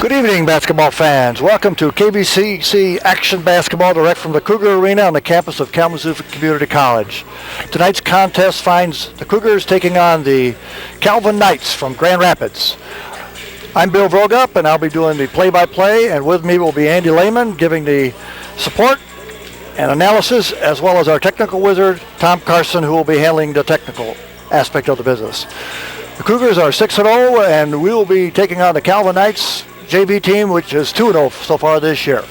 Good evening, basketball fans. Welcome to KVCC Action Basketball direct from the Cougar Arena on the campus of Kalamazoo Community College. Tonight's contest finds the Cougars taking on the Calvin Knights from Grand Rapids. I'm Bill Vrogup, and I'll be doing the play-by-play, and with me will be Andy Lehman giving the support and analysis, as well as our technical wizard, Tom Carson, who will be handling the technical aspect of the business. The Cougars are 6-0, and we will be taking on the Calvin Knights JV team, which is 2-0 so far this year.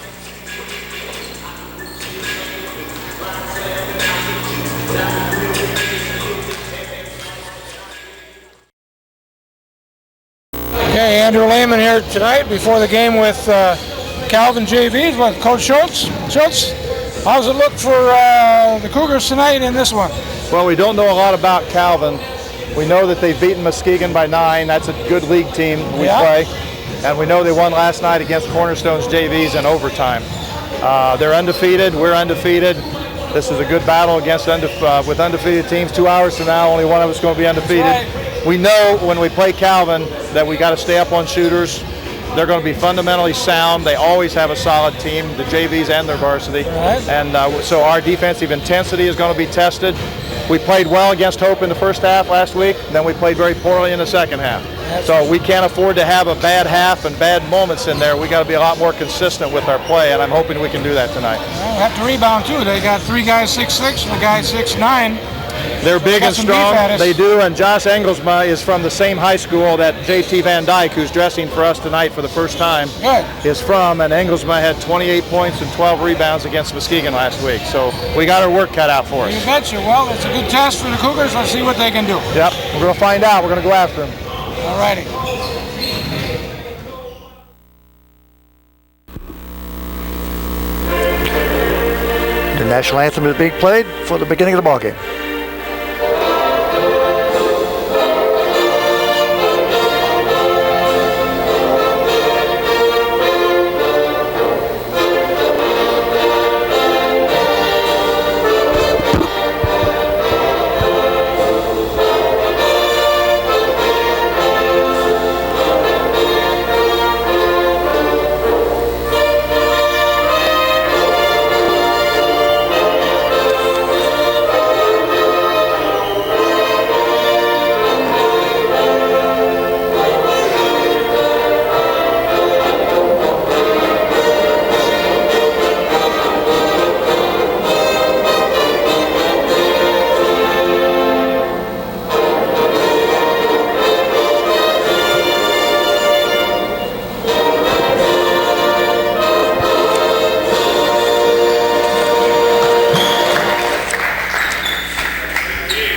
Okay, Andrew Lehman here tonight before the game with Calvin JVs with Coach Schultz. Schultz, how's it look for the Cougars tonight in this one? Well, we don't know a lot about Calvin. We know that they've beaten Muskegon by 9. That's a good league team we play. And we know they won last night against Cornerstone's JVs in overtime. They're undefeated. We're undefeated. This is a good battle against with undefeated teams. 2 hours from now, only one of us is going to be undefeated. Right. We know when we play Calvin that we got to stay up on shooters. They're going to be fundamentally sound. They always have a solid team, the JVs and their varsity. Right. And so our defensive intensity is going to be tested. We played well against Hope in the first half last week, then we played very poorly in the second half. So we can't afford to have a bad half and bad moments in there. We got to be a lot more consistent with our play, and I'm hoping we can do that tonight. Well, we have to rebound too. They got 3 guys 6'6", and a guy 6'9". They're big and strong. They do, and Josh Engelsma is from the same high school that JT Van Dyke, who's dressing for us tonight for the first time, is from, and Engelsma had 28 points and 12 rebounds against Muskegon last week. So we got our work cut out for us. You betcha. Well, it's a good test for the Cougars. Let's see what they can do. Yep, we're going to find out. We're going to go after them. All righty. The national anthem is being played for the beginning of the ballgame.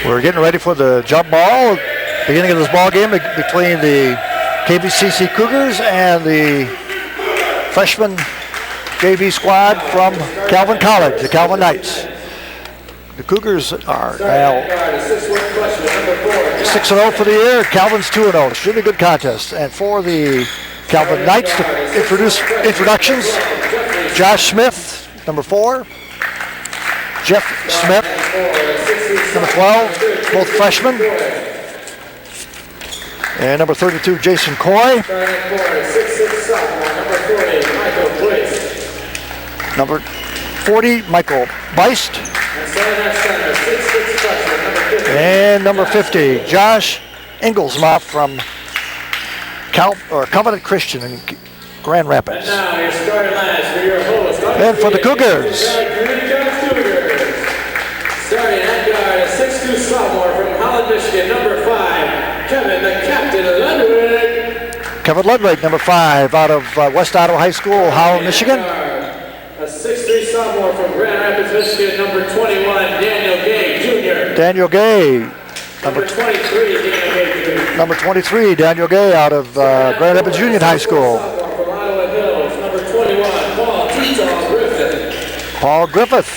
We're getting ready for the jump ball, beginning of this ball game between the KVCC Cougars and the freshman JV squad from Calvin College, the Calvin Knights. The Cougars are now 6-0 for the year. Calvin's 2-0. Extremely good contest. And for the Calvin Knights, to introduce introductions, Josh Smith, number 4. Jeff Smith, number 12, both freshmen. And number 32, Jason Coy. Number 40, Michael Beist. And number 50, Josh Engelsma from Covenant Christian in Grand Rapids. And for the Cougars, starting at guard, a 6'2" sophomore from Holland, Michigan, number 5, Kevin, the captain of Ludwig. Kevin Ludwig, number 5, out of West Ottawa High School, Holland, Michigan. A 6'3" sophomore from Grand Rapids, Michigan, number 21, Daniel Gay, Jr. Daniel Gay. Number 23, Daniel Gay, Jr. Number 23, Daniel Gay, out of Grand Rapids Union High School. From Ottawa Hills, number 21, Paul Tito Griffith. Paul Griffith,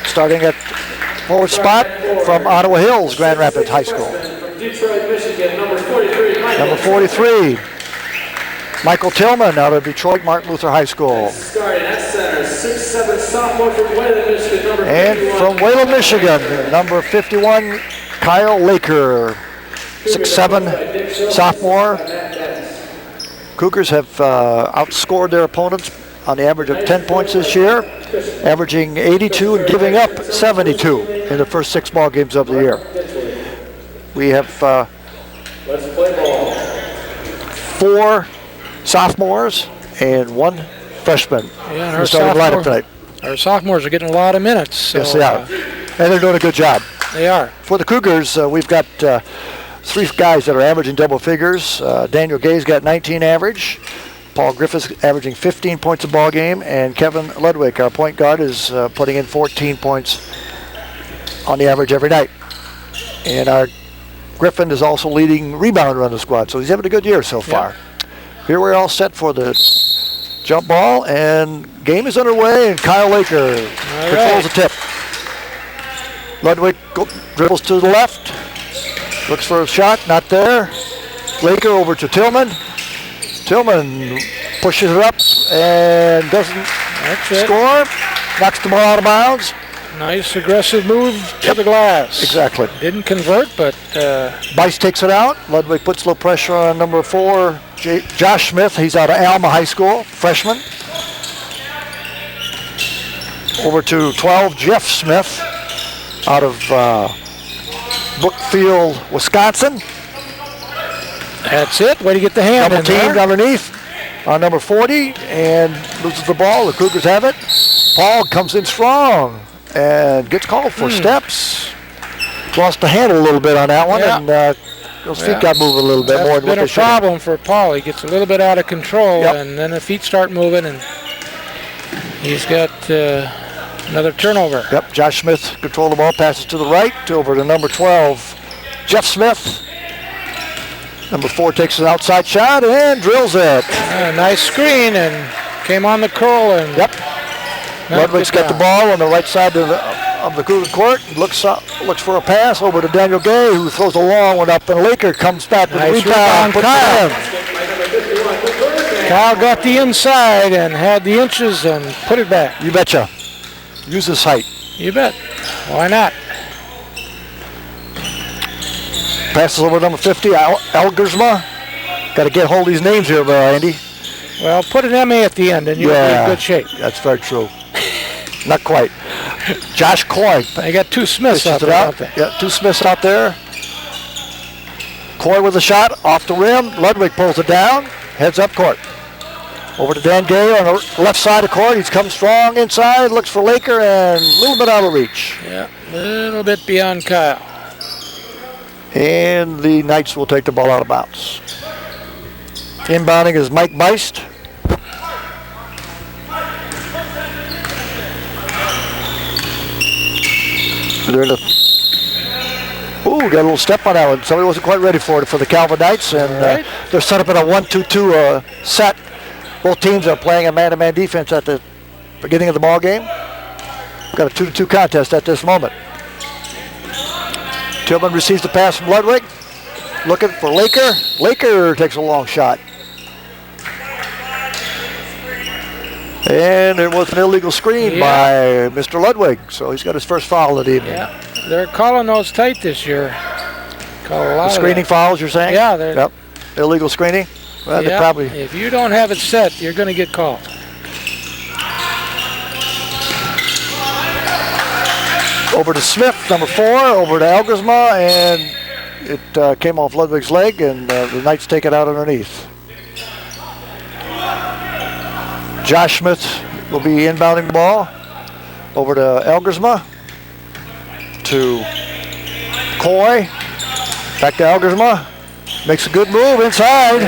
starting at forward spot from Ottawa Hills, Grand Rapids High School. From Detroit, Michigan, number 43, Number 43, Michael Tillman, out of Detroit Martin Luther High School. Starting at center, 6'7" sophomore from Wayland, Michigan, number 51. And from Wayland, Michigan, number 51, Kyle Laker, 6'7", sophomore. Cougars have outscored their opponents on the average of 10 points this year, averaging 82 and giving up 72 in the first 6 ball games of the year. We have 4 sophomores and 1 freshman. Yeah, our sophomores are getting a lot of minutes. So, yes, they are. And they're doing a good job. They are. For the Cougars, we've got 3 guys that are averaging double figures. Daniel Gay's got 19 average. Paul Griffith's averaging 15 points a ball game, and Kevin Ludwig, our point guard, is putting in 14 points on the average every night. And our Griffin is also leading rebounder on the squad, so he's having a good year so far. Here we're all set for the jump ball, and game is underway, and Kyle Laker controls the tip. Ludwig dribbles to the left, looks for a shot, not there. Laker over to Tillman. Tillman pushes it up and doesn't score. Knocks the ball out of bounds. Nice aggressive move to the glass. Exactly. Didn't convert, but... Bice takes it out. Ludwig puts a little pressure on number 4, Josh Smith. He's out of Alma High School, freshman. Over to 12, Jeff Smith, out of Brookfield, Wisconsin. That's it. Way to get the hand Double teamed underneath on number 40 and loses the ball. The Cougars have it. Paul comes in strong and gets called for steps. Lost the handle a little bit on that one, and those feet got moving a little bit more than what they should. That's been a problem for Paul. He gets a little bit out of control, and then the feet start moving, and he's got another turnover. Yep, Josh Smith controlled the ball, passes to the right, over to number 12, Jeff Smith. Number 4 takes an outside shot and drills it. Nice screen and came on the curl. And Ludwig's got the ball on the right side of the Cougar court. Looks for a pass over to Daniel Gay, who throws a long one up, and Laker comes back with a rebound. Kyle got the inside and had the inches and put it back. You betcha. Use his height. You bet. Why not? Passes over number 50, Elgersma. Got to get hold of these names here, Andy. Well, put an MA at the end and you'll be in good shape. That's very true. Not quite. Josh Coy. They got 2 Smiths out there, don't they? Yeah, 2 Smiths out there. Coy with a shot off the rim. Ludwig pulls it down. Heads up court. Over to Dan Gay on the left side of court. He's come strong inside. Looks for Laker and a little bit out of reach. Yeah, a little bit beyond Kyle. And the Knights will take the ball out of bounds. Inbounding is Mike Beist. Got a little step on that one. Somebody wasn't quite ready for it for the Calvin Knights, and they're set up in a 1-2-2 set. Both teams are playing a man-to-man defense at the beginning of the ball game. Got a 2-2 contest at this moment. Tillman receives the pass from Ludwig. Looking for Laker. Laker takes a long shot. And there was an illegal screen by Mr. Ludwig, so he's got his first foul of the evening. Yeah, they're calling those tight this year. Call a lot the screening fouls, you're saying? Yeah, they're... Yep. Illegal screening? Well, they probably... If you don't have it set, you're going to get called. Over to Smith, number 4, over to Elgersma, and it came off Ludwig's leg, and the Knights take it out underneath. Josh Smith will be inbounding the ball. Over to Elgersma. To Coy. Back to Elgersma. Makes a good move inside.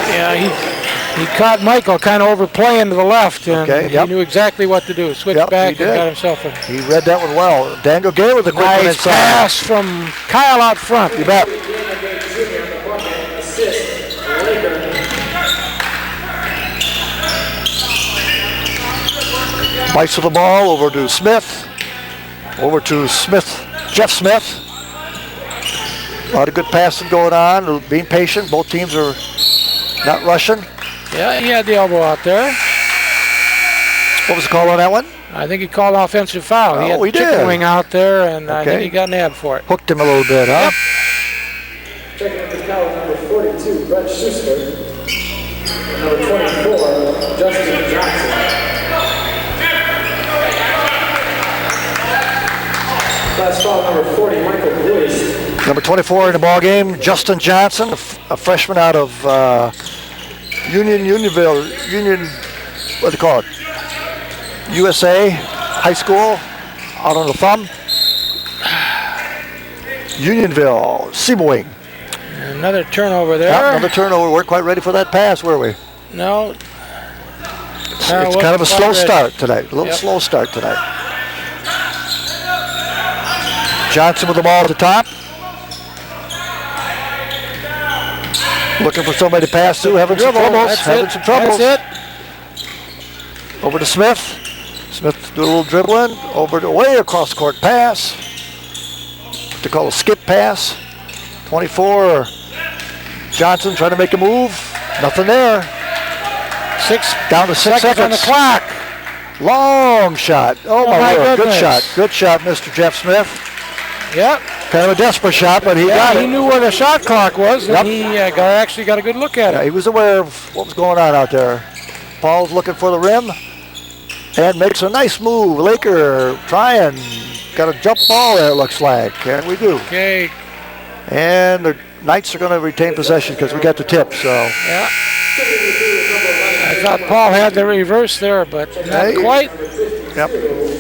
Yeah, he caught Michael kind of overplaying to the left, and he knew exactly what to do. Switched back and got himself in. He read that one well. Daniel Gay with a quick one inside. Pass from Kyle out front. You bet. Bites of the ball over to Smith. Over to Smith, Jeff Smith. A lot of good passing going on, being patient. Both teams are not rushing. Yeah, he had the elbow out there. What was the call on that one? I think he called an offensive foul. He had the chicken wing out there, and I think he got nabbed for it. Hooked him a little bit, huh? Checking with the foul number 42, Brett Schuster. Number 24, Justin Johnson. Last foul, number 40, Michael Boyce. Number 24 in the ball game, Justin Johnson, a freshman out of Unionville, what do they call it? USA High School, out on the thumb. Unionville, Seaboing. Another turnover there. Yep, another turnover. We weren't quite ready for that pass, were we? No. It's kind of a slow start tonight. A little slow start tonight. Johnson with the ball at the top. Looking for somebody to pass to, having some troubles. That's it. Over to Smith. Smith do a little dribbling. Over to way across court pass. What they call a skip pass. 24. Johnson trying to make a move. Nothing there. Down to 6 seconds on the clock. Long shot. Oh my word. Goodness. Good shot. Good shot, Mr. Jeff Smith. Yep. Kind of a desperate shot, but he got it. He knew where the shot clock was, and he actually got a good look at it. Yeah, he was aware of what was going on out there. Paul's looking for the rim and makes a nice move. Laker trying. Got a jump ball there, it looks like. And we do. Okay. And the Knights are going to retain possession because we got the tip, so. Yeah. I thought Paul had the reverse there, but not quite. Yep.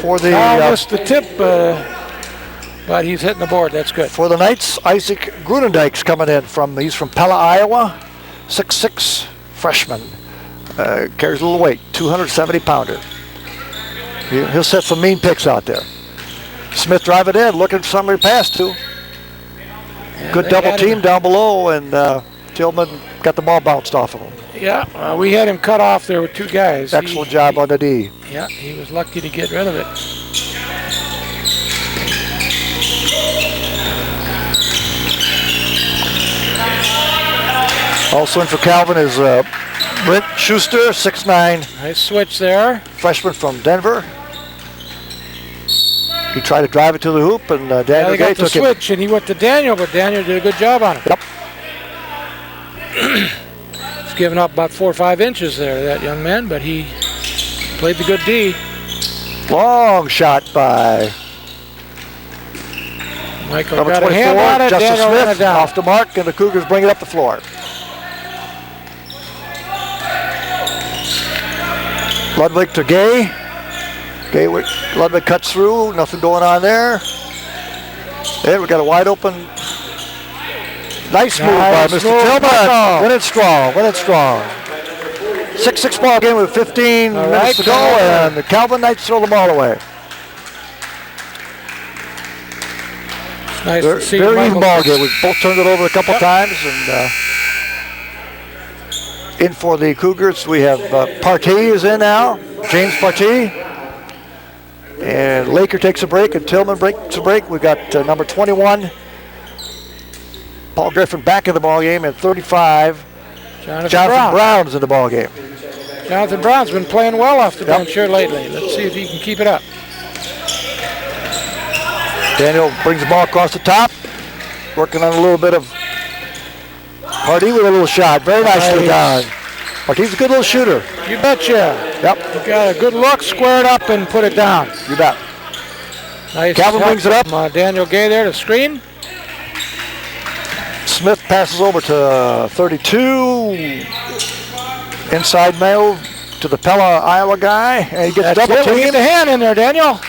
For the Paul missed the tip, but he's hitting the board. That's good. For the Knights, Isaac Grunendijk's coming in he's from Pella, Iowa. 6'6", freshman. Carries a little weight, 270-pounder. He'll set some mean picks out there. Smith drive it in, looking for somebody to pass to. Good double team down below, and Tillman got the ball bounced off of him. Yeah, we had him cut off there with two guys. Excellent job on the D. Yeah, he was lucky to get rid of it. Also in for Calvin is Brent Schuster, 6'9". Nice switch there. Freshman from Denver. He tried to drive it to the hoop, and Daniel Gay took the switch, and he went to Daniel, but Daniel did a good job on it. Yep. He's given up about 4 or 5 inches there, that young man, but he played the good D. Long shot by Michael number got 24, a hand on it. Justin Daniel ran it Smith, down. off the mark, and the Cougars bring it up the floor. Ludwig to Gay. Ludwig cuts through, nothing going on there. And we got a wide open, nice move by Mr. Tillman. Win it strong, win it strong. 6-6 ball game with 15 minutes to go, and the Calvin Knights throw the ball away. Nice to see very even ball game. We both turned it over a couple times, and in for the Cougars we have Partee is in now, James Partee. And Laker takes a break, and Tillman breaks a break. We've got number 21, Paul Griffin, back in the ball game, and 35, Jonathan Brown's in the ball game. Jonathan Brown's been playing well off the bench here lately. Let's see if he can keep it up. Daniel brings the ball across the top, working on a little bit of Partee with a little shot. Very nicely done. Partee's a good little shooter. You betcha. Yep. You got a good look, square it up, and put it down. You bet. Nice. Calvin brings it up. Daniel Gay there to screen. Smith passes over to 32. Inside mail to the Pella, Iowa guy. And he gets double teamed. Get the hand in there, Daniel.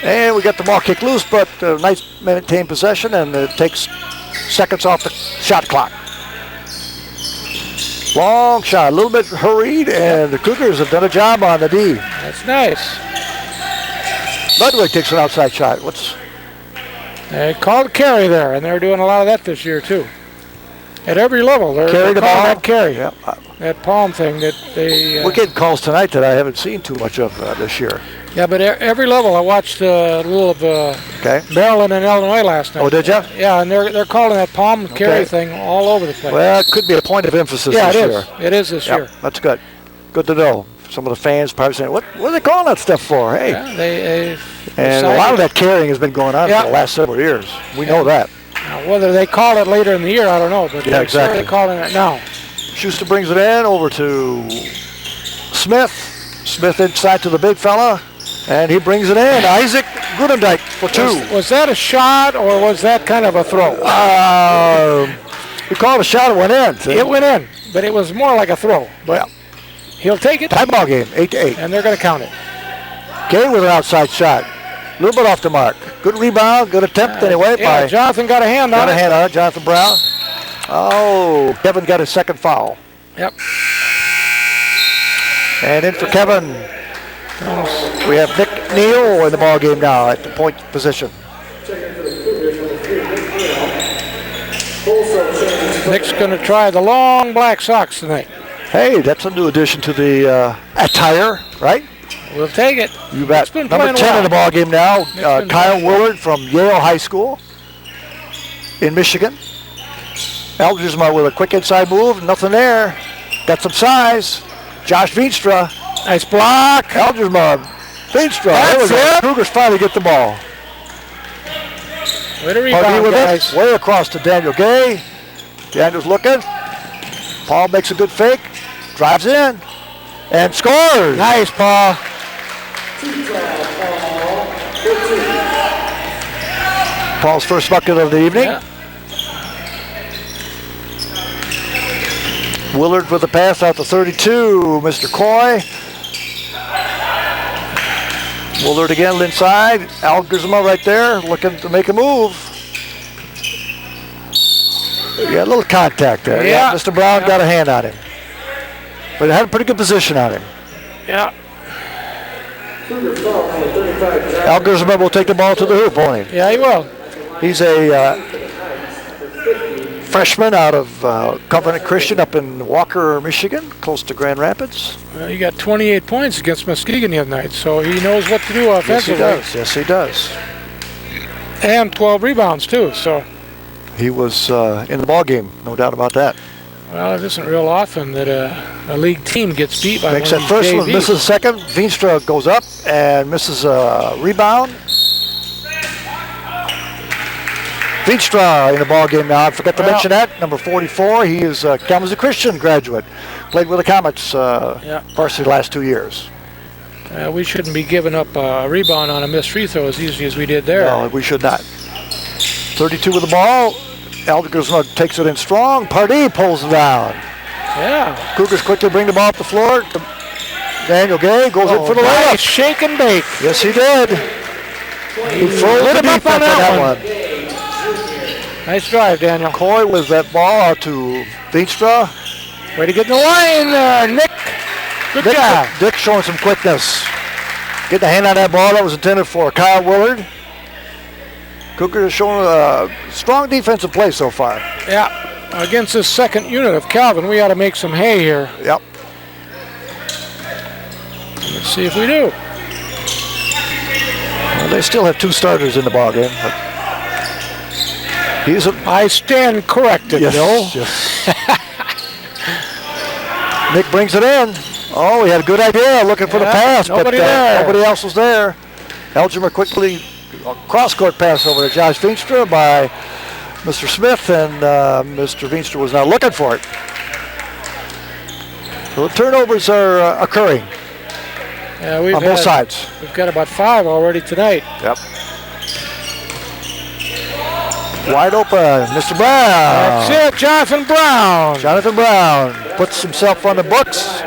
And we got the ball kicked loose, but nice maintained possession, and it takes seconds off the shot clock. Long shot, a little bit hurried, and the Cougars have done a job on the D. That's nice. Ludwig takes an outside shot. They called carry there, and they're doing a lot of that this year too. At every level, they're calling that carry. Yep. That palm thing that they. We're getting calls tonight that I haven't seen too much of this year. Yeah, but every level. I watched a little of Maryland and Illinois last night. Oh, did you? Yeah, and they're calling that palm carry thing all over the place. Well, it could be a point of emphasis this year. It is this year. That's good. Good to know. Some of the fans probably saying, what are they calling that stuff for? Hey. Yeah, and a lot of that carrying has been going on for the last several years. We know that. Now, whether they call it later in the year, I don't know. But exactly. they're calling it now. Schuster brings it in over to Smith. Smith inside to the big fella, and he brings it in. Isaac Grudendijk for 2. Was that a shot or was that kind of a throw? We called a shot. It went in. See? It went in, but it was more like a throw. But he'll take it. Tie ball game, 8-8. And they're going to count it. Kay with an outside shot. A little bit off the mark. Good rebound, good attempt anyway. Yeah, Jonathan got a hand on it. Jonathan Brown. Oh, Kevin got his second foul. Yep. And in for Kevin. We have Nick Neal in the ball game now at the point position. Nick's going to try the long black socks tonight. Hey, that's a new addition to the attire, right? We'll take it. You bet. Been Number 10 in the ball game now, Kyle Willard from Yale High School in Michigan. Elgersma with a quick inside move, nothing there. Got some size. Josh Veenstra. Nice block. Elgersma. Veenstra. That's it. Cougars finally get the ball. Way to rebound, guys. Way across to Daniel Gay. Daniel's looking. Paul makes a good fake. Drives in. And scores. Nice, Paul. Paul's first bucket of the evening. Yeah. Willard with the pass out to 32. Mr. Coy. Willard again inside. Elgersma right there looking to make a move. Yeah, a little contact there. Yeah. Mr. Brown got a hand on him. But it had a pretty good position on him. Yeah. Elgersma will take the ball to the hoop, won't he? Yeah, he will. He's a freshman out of Covenant Christian up in Walker, Michigan, close to Grand Rapids. Well, he got 28 points against Muskegon the other night, so he knows what to do offensively. Yes, he does. And 12 rebounds, too, so. He was in the ball game, no doubt about that. Well, it isn't real often that a league team gets beat by Makes one that of first these one, JVs. misses the second. Veenstra goes up and misses a rebound. Veenstra in the ball game now. I forgot to mention that. Number 44. He is Kalamazoo Christian graduate. Played with the Comets varsity the last 2 years. We shouldn't be giving up a rebound on a missed free throw as easy as we did there. No, we should not. 32 with the ball. Elgersma takes it in strong. Pardee pulls it down. Yeah. Cougars quickly bring the ball up the floor. Daniel Gay goes in for the layup. Nice shake and bake. Yes, he did. He froze the him up defense on on that one. Nice drive, Daniel. Coy with that ball out to Veenstra. Way to get in the line there, Nick. Good job. Dick showing some quickness. Getting a hand on that ball that was intended for Kyle Willard. Cougars showing a strong defensive play so far. Yeah. Against this second unit of Calvin, we ought to make some hay here. Yep. Let's see if we do. Well, they still have 2 starters in the ball game. I stand corrected, Bill. Yes. Nick brings it in. Oh, he had a good idea looking for the pass, nobody but there. nobody else was there. Elgersma quickly cross-court pass over to Josh Veenstra by Mr. Smith, and Mr. Veenstra was not looking for it. So the turnovers are occurring on both sides. We've got about 5 already tonight. Yep. Wide open, Mr. Brown. That's it, Jonathan Brown. Jonathan Brown puts himself on the books.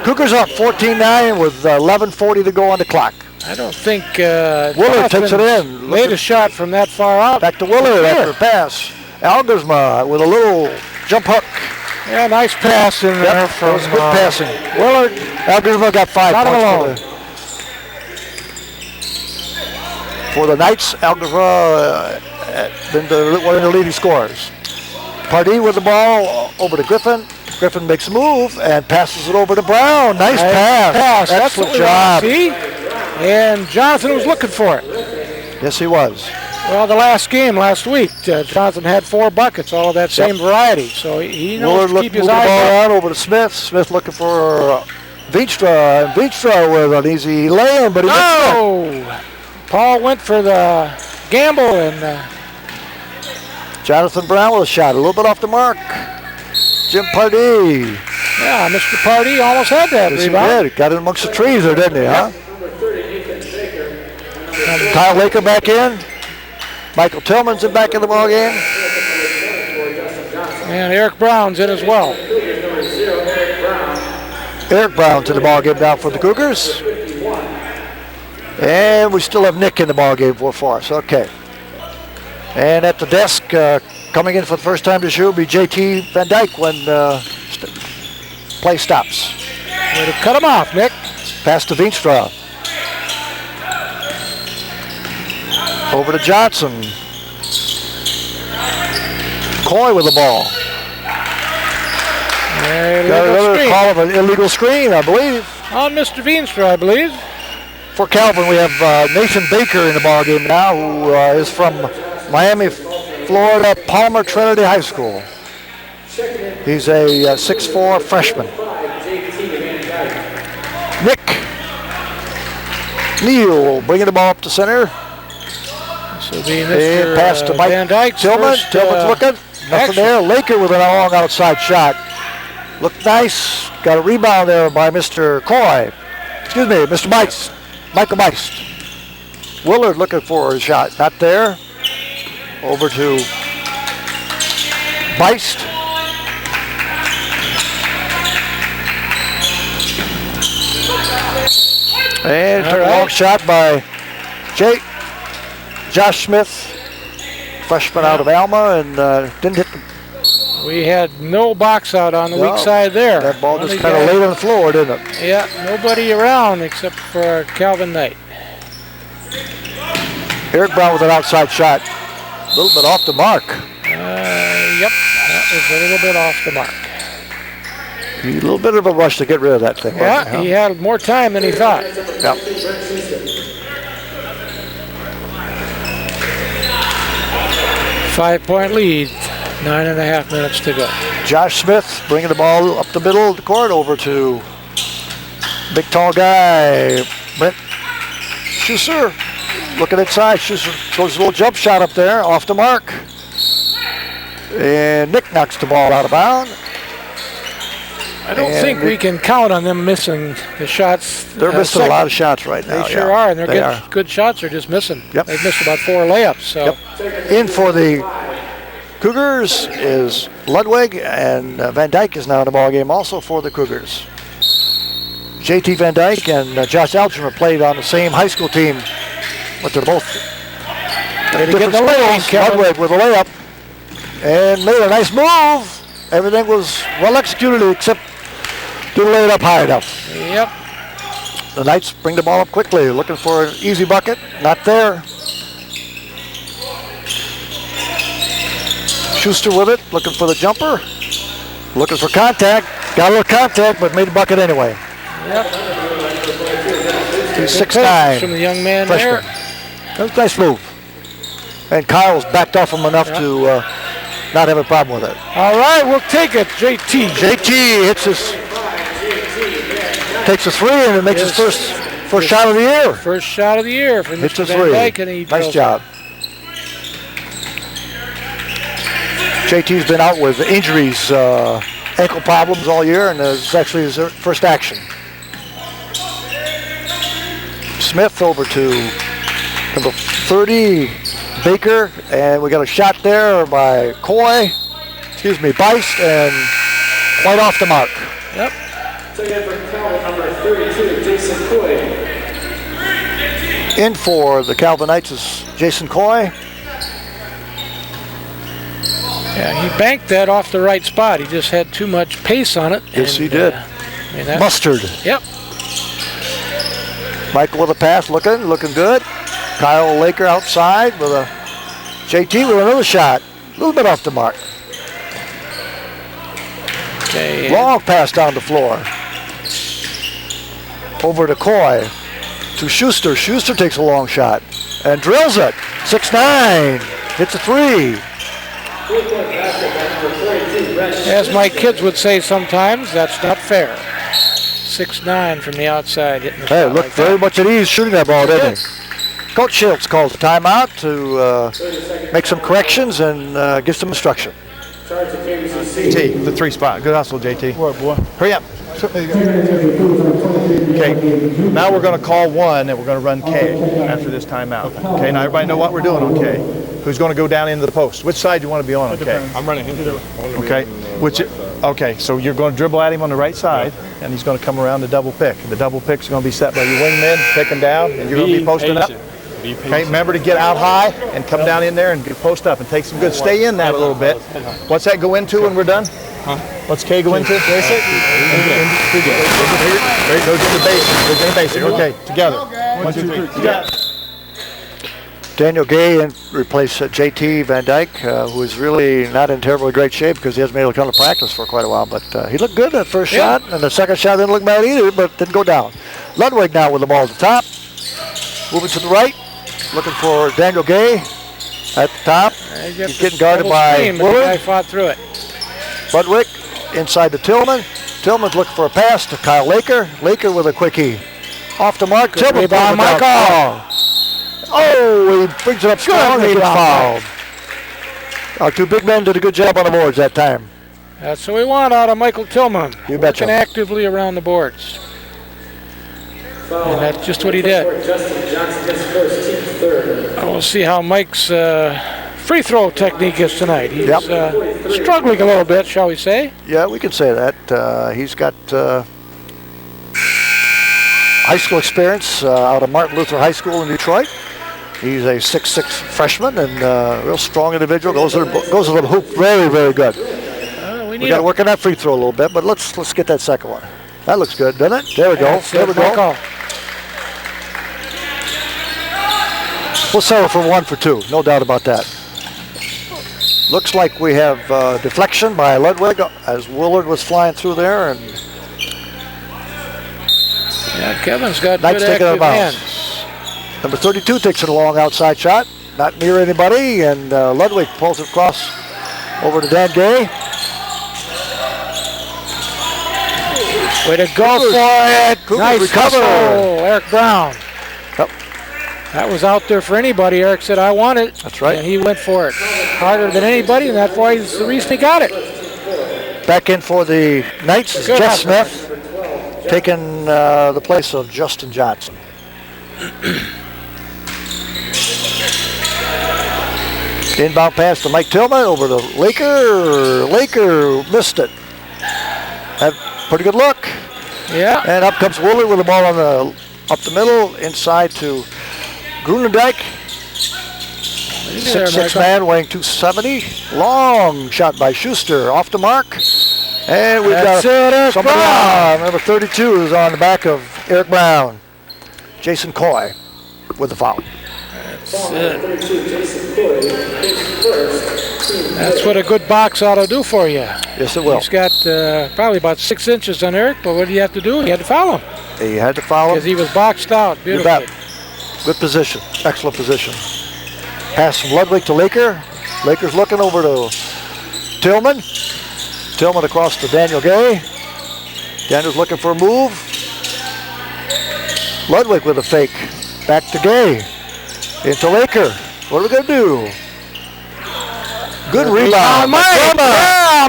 Cougars up 14-9 with 11:40 to go on the clock. I don't think Willard takes it in. Made a shot from that far out. Back to Willard after the pass. Elgersma with a little jump hook. Yeah, nice pass in there from that was good passing. Willard, Elgersma got 5 points for the Knights. Elgersma been one of the leading scorers. Pardee with the ball over to Griffin. Griffin makes a move and passes it over to Brown. Nice pass. Excellent job. See? And Jonathan was looking for it. Yes, he was. Well, the last game last week, Jonathan had 4 buckets, all of that same variety. So he knows to keep his eyes ball up. out over to Smith. Smith looking for Veenstra. And Veenstra with an easy lay-in, but he missed it. Paul went for the gamble, and Jonathan Brown with a shot, a little bit off the mark. Jim Pardee. Yeah, Mr. Pardee almost had that Yes, he rebound. did. Got it amongst the trees there, didn't he, huh? Kyle Laker back in. Michael Tillman's back in the ball game. And Eric Brown's in as well. Eric Brown to the ball game now for the Cougars. And we still have Nick in the ball game for us. Okay. And at the desk, coming in for the first time this year will be JT Van Dyke when play stops. Way to cut him off, Nick. Pass to Veenstra. Over to Johnson. Coy with the ball. Got another call of an illegal screen, I believe. On Mr. Veenstra, I believe. For Calvin, we have Nathan Baker in the ball game now, who is from Miami, Florida, Palmer Trinity High School. He's a 6'4" freshman. Nick Neal bringing the ball up to center. This will be Mr. And pass to Mike Van Dyke. Tillman. Tillman's looking. Nothing there. Laker with a long outside shot. Looked nice. Got a rebound there by Mr. Coy. Excuse me, Mr. Meist. Michael Meist. Willard looking for a shot. Not there. Over to Meist. And took a long shot by Josh Smith, freshman out of Alma, and didn't hit the... We had no box out on the weak side there. That ball just kind of laid on the floor, didn't it? Yeah, nobody around except for Calvin Knight. Eric Brown with an outside shot. A little bit off the mark. Yep, that was a little bit off the mark. A little bit of a rush to get rid of that thing. Yeah, he had more time than he thought. Yep. 5-point lead, 9.5 minutes to go. Josh Smith bringing the ball up the middle of the court over to big tall guy, Brent Schuster. Looking inside, Schuster throws a little jump shot up there, off the mark. And Nick knocks the ball out of bounds. I don't think we can count on them missing the shots. They're missing a lot of shots right now. They sure are, and they're good shots are just missing. Yep. They've missed about 4 layups. So. Yep. In for the Cougars is Ludwig, and Van Dyke is now in the ball game also for the Cougars. JT Van Dyke and Josh Algernon played on the same high school team, but they're both different schools. Ludwig with a layup, and made a nice move. Everything was well executed except didn't lay it up high enough. Yep. The Knights bring the ball up quickly, looking for an easy bucket. Not there. Schuster with it, looking for the jumper. Looking for contact. Got a little contact, but made a bucket anyway. Yep. He's 6'9". From the young man freshman. there. That was a nice move. And Kyle's backed off him enough to not have a problem with it. All right, we'll take it, JT. JT hits his, takes a three and it makes his first shot of the year. First shot of the year for Hits Mr. a Van three. Dyke, and he Nice job. JT's been out with injuries, ankle problems all year, and it's actually his first action. Smith over to number 30, Baker, and we got a shot there by Beist, and quite off the mark. Yep. Second for Calvin, number 32, Jason Coy. In for the Calvin Knights is Jason Coy. Yeah, he banked that off the right spot. He just had too much pace on it. Yes, he did. Mustard. Yep. Michael with a pass, looking good. Kyle Laker outside with a JT with another shot. A little bit off the mark. Okay. Long pass down the floor. Over to Coy. To Schuster. Schuster takes a long shot and drills it. 6'9". Hits a three. As my kids would say sometimes, that's not fair. 6'9" from the outside hitting the Hey, shot looked like very that. much at ease shooting that ball, didn't he? Coach Schultz calls a timeout to make some corrections and give some instruction. Charge of KVCC T, the 3 spot. Good hustle, JT. Boy, boy. Hurry up. Okay, now we're going to call 1 and we're going to run K after this timeout. Okay, now everybody know what we're doing on K. Who's going to go down into the post? Which side do you want to be on K? I'm running him. Okay, okay, so you're going to dribble at him on the right side and he's going to come around the double pick. The double pick's going to be set by your wingman, picking down, and you're going to be posting up. Okay, remember to get out high and come down in there and post up and take some good. Stay in that a little bit. What's that go into when we're done? What's K go into? Basic? Go to the basic. Go to the basic. Okay, together. 1, 2, 3. Together. Daniel Gay and replaced JT Van Dyke, who is really not in terribly great shape because he hasn't been able to come to practice for quite a while. But he looked good that first shot, and the second shot didn't look bad either, but didn't go down. Ludwig now with the ball at the top. Moving to the right, looking for Daniel Gay at the top. He's getting guarded by Willard. I fought through it. Ludwig inside to Tillman. Tillman's looking for a pass to Kyle Laker. Laker with a quickie. Off the mark. Tillman by Michael. Oh, he brings it up strong and gets fouled. Our 2 big men did a good job on the boards that time. That's what we want out of Michael Tillman. You betcha. Working actively around the boards. And that's just what he did. We'll see how Mike's free throw technique is tonight. He's struggling a little bit, shall we say? Yeah, we can say that. He's got high school experience out of Martin Luther High School in Detroit. He's a 6'6" freshman and a real strong individual. Goes to the hoop very, very good. We got to work on that free throw a little bit, but let's get that second one. That looks good, doesn't it? There we go. There we go. We'll settle for 1 for 2, no doubt about that. Looks like we have deflection by Ludwig as Willard was flying through there, and Kevin's got Knight's good active hands. Number 32 takes it a long outside shot, not near anybody, and Ludwig pulls it across over to Dan Gay. Way to go for it! Nice recover. Eric Brown. Yep. That was out there for anybody. Eric said, I want it. That's right. And he went for it. Harder than anybody, and that's why he's the reason he got it. Back in for the Knights is Jeff Smith, taking the place of Justin Johnson. Inbound pass to Mike Tillman over to Laker. Laker missed it. Had a pretty good look. Yeah. And up comes Willard with the ball on the up the middle, inside to Grunendijk. 6'6" man weighing 270. Long shot by Schuster off the mark. And we've got somebody on. Number 32 is on the back of Eric Brown. Jason Coy with the foul. That's what a good box ought to do for you. Yes, it will. He's got probably about 6 inches on Eric, but what did he have to do? He had to foul him. He had to foul him. Because he was boxed out beautifully. Good position. Excellent position. Pass from Ludwig to Laker. Laker's looking over to Tillman. Tillman across to Daniel Gay. Daniel's looking for a move. Ludwig with a fake. Back to Gay. Into Laker. What are we going to do? Good rebound.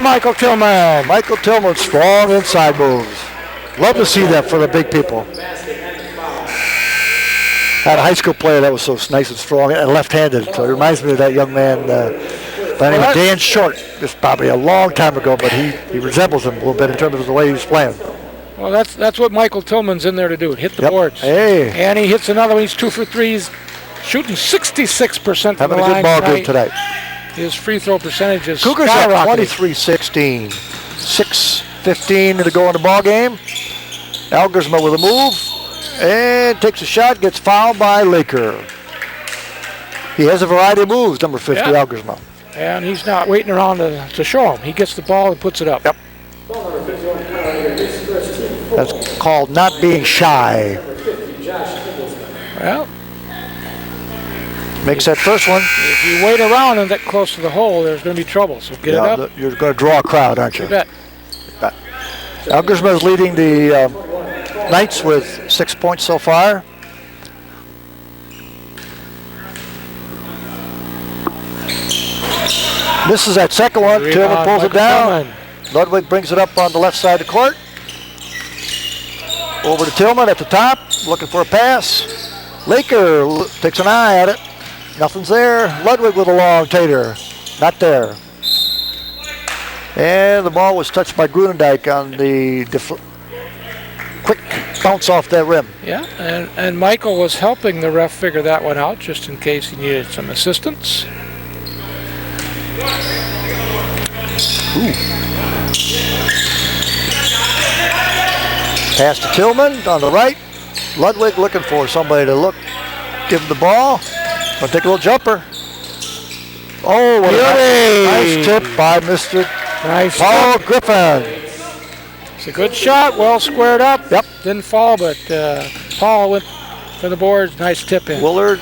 Michael Tillman. Michael Tillman, strong inside moves. Love to see that for the big people. Had a high school player that was so nice and strong and left-handed. So it reminds me of that young man by the name of Dan Short. It's probably a long time ago, but he resembles him a little bit in terms of the way he was playing. Well, that's what Michael Tillman's in there to do. Hit the boards. Hey. And he hits another one. He's 2 for 3. He's shooting 66% from the line. Having a good ball game tonight. His free throw percentage is Cougars at 23-16. 6:15 to go in the ball game. Algersma with a move. And takes a shot, gets fouled by Laker. He has a variety of moves, number 50, Algersma. And he's not waiting around to show him. He gets the ball and puts it up. Yep. That's called not being shy. Well, makes that first one. If you wait around and get close to the hole, there's going to be trouble. So get it up. You're going to draw a crowd, aren't you? You bet. Algersma is leading the Knights with 6 points so far. Misses that second one. Tillman pulls it down. Tillman. Ludwig brings it up on the left side of the court. Over to Tillman at the top, looking for a pass. Laker takes an eye at it. Nothing's there. Ludwig with a long tater. Not there. And the ball was touched by Grunendijk on the quick bounce off that rim. Yeah, and Michael was helping the ref figure that one out just in case he needed some assistance. Pass to Tillman on the right. Ludwig looking for somebody to give him the ball. Gonna take a little jumper. Oh, what a nice tip by Mr. Paul Griffin. It's a good shot, well squared up. Yep. Didn't fall, but Paul went for the boards. Nice tip in. Willard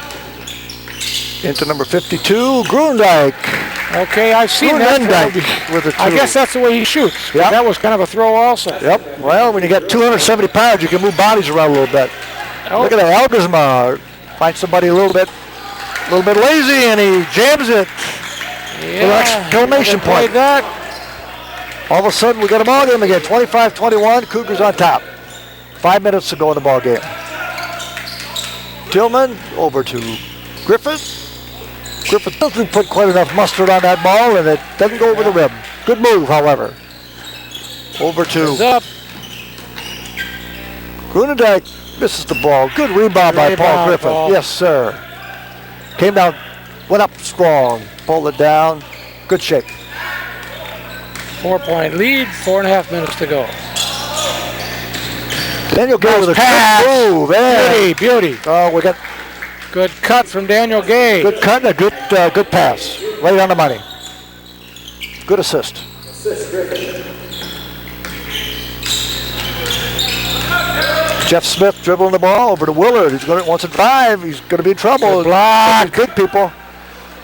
into number 52, Grunendijk. Okay, I've seen that. With a two. I guess that's the way he shoots. Yep. That was kind of a throw also. Yep. Well, when you got 270 pounds, you can move bodies around a little bit. Oh. Look at that, Algersma finds somebody a little bit lazy, and he jams it. Yeah. Exclamation point. That. All of a sudden, we got a ball game again. 25-21. Cougars on top. 5 minutes to go in the ball game. Tillman over to Griffith. Griffith doesn't put quite enough mustard on that ball, and it doesn't go over the rim. Good move, however. Over to Grunendijk. Misses the ball. Good rebound by Paul Griffith. Paul. Yes, sir. Came down, went up strong, pulled it down. Good shape. 4-point lead, 4.5 minutes to go. Daniel Gay with a pass. good move. Yeah. Beauty. Oh, we got good cut from Daniel Gay. good cut and a good pass. Right on the money. Good assist. Jeff Smith dribbling the ball over to Willard. Wants to drive. He's going to be in trouble. Block. Good people.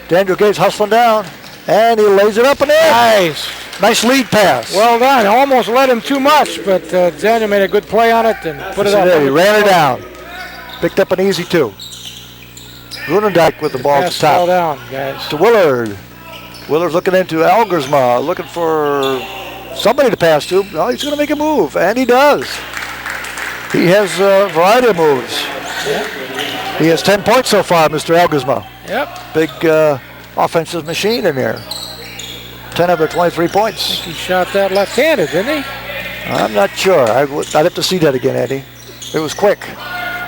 Daniel Gay's hustling down, and he lays it up and in. Nice lead pass. Well done. Almost led him too much, but Daniel made a good play on it and put it up. He ran it down. Picked up an easy two. Grunendijk with the ball at the top. Fell down, guys. To Willard. Willard's looking into Algersma, looking for somebody to pass to. Oh, he's going to make a move, and he does. He has a variety of moves. Yeah. He has 10 points so far, Mr. Algersma. Yep. Big offensive machine in there. 10 of their 23 points. He shot that left-handed, didn't he? I'm not sure. I'd have to see that again, Eddie. It was quick.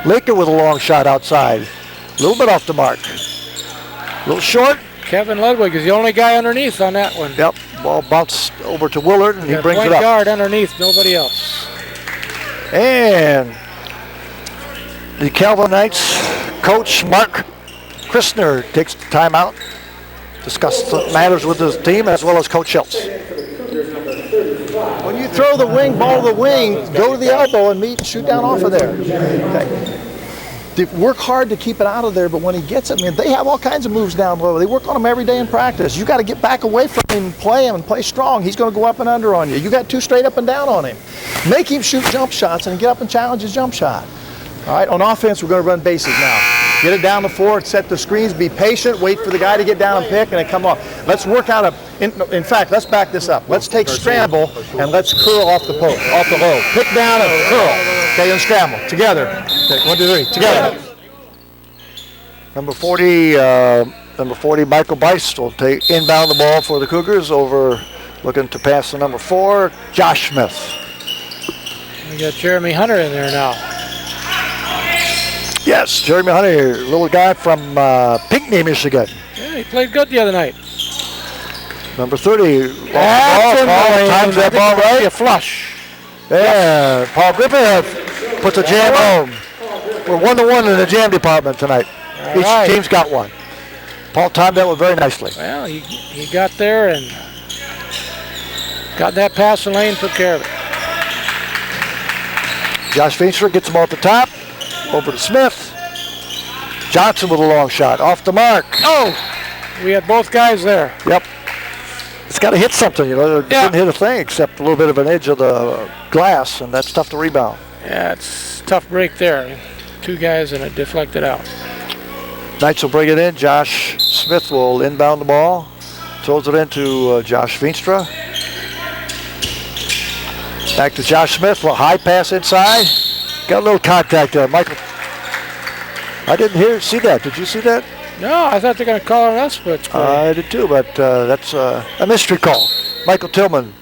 Laker with a long shot outside. A little bit off the mark. A little short. Kevin Ludwig is the only guy underneath on that one. Yep. Ball bounced over to Willard, and he brings it up. Point guard underneath, nobody else. And the Calvin Knights coach, Mark Christner, takes the timeout. Discuss the matters with his team as well as Coach Schultz. When you throw the ball to the wing, go to the elbow and shoot down off of there. Okay. They work hard to keep it out of there, but when he gets it, they have all kinds of moves down low. They work on them every day in practice. You got to get back away from him and play strong. He's going to go up and under on you. You got two straight up and down on him. Make him shoot jump shots and get up and challenge his jump shot. All right, on offense, we're going to run basic now. Get it down the floor, set the screens, be patient, wait for the guy to get down and pick, and then come off. Let's work out in fact, let's back this up. Let's take scramble, and let's curl off the post, off the low. Pick down and curl. Okay, and scramble. Together. Okay, 1, 2, 3. Together. Number 40, Michael Bice will inbound the ball for the Cougars over, looking to pass to number 4, Josh Smith. We got Jeremy Hunter in there now. Yes, Jeremy Hunter, little guy from Pinckney, Michigan. Yeah, he played good the other night. Number 30. Times that ball right. A flush. Yeah, Paul Griffith puts a jam home. We're 1-1 in the jam department tonight. Each team's got one. Paul timed that one very nicely. Well, he got there and got that pass in lane, took care of it. Josh Feenstra gets the ball at the top. Over to Smith. Johnson with a long shot. Off the mark. Oh! We had both guys there. Yep. It's got to hit something, It didn't hit a thing except a little bit of an edge of the glass, and that's tough to rebound. Yeah, it's a tough break there. Two guys and it deflected out. Knights will bring it in. Josh Smith will inbound the ball. Throws it into Josh Veenstra. Back to Josh Smith. A high pass inside. Got a little contact there. Michael. I didn't see that. Did you see that? No, I thought they were going to call it us, but I did too, but that's a mystery call. Michael Tillman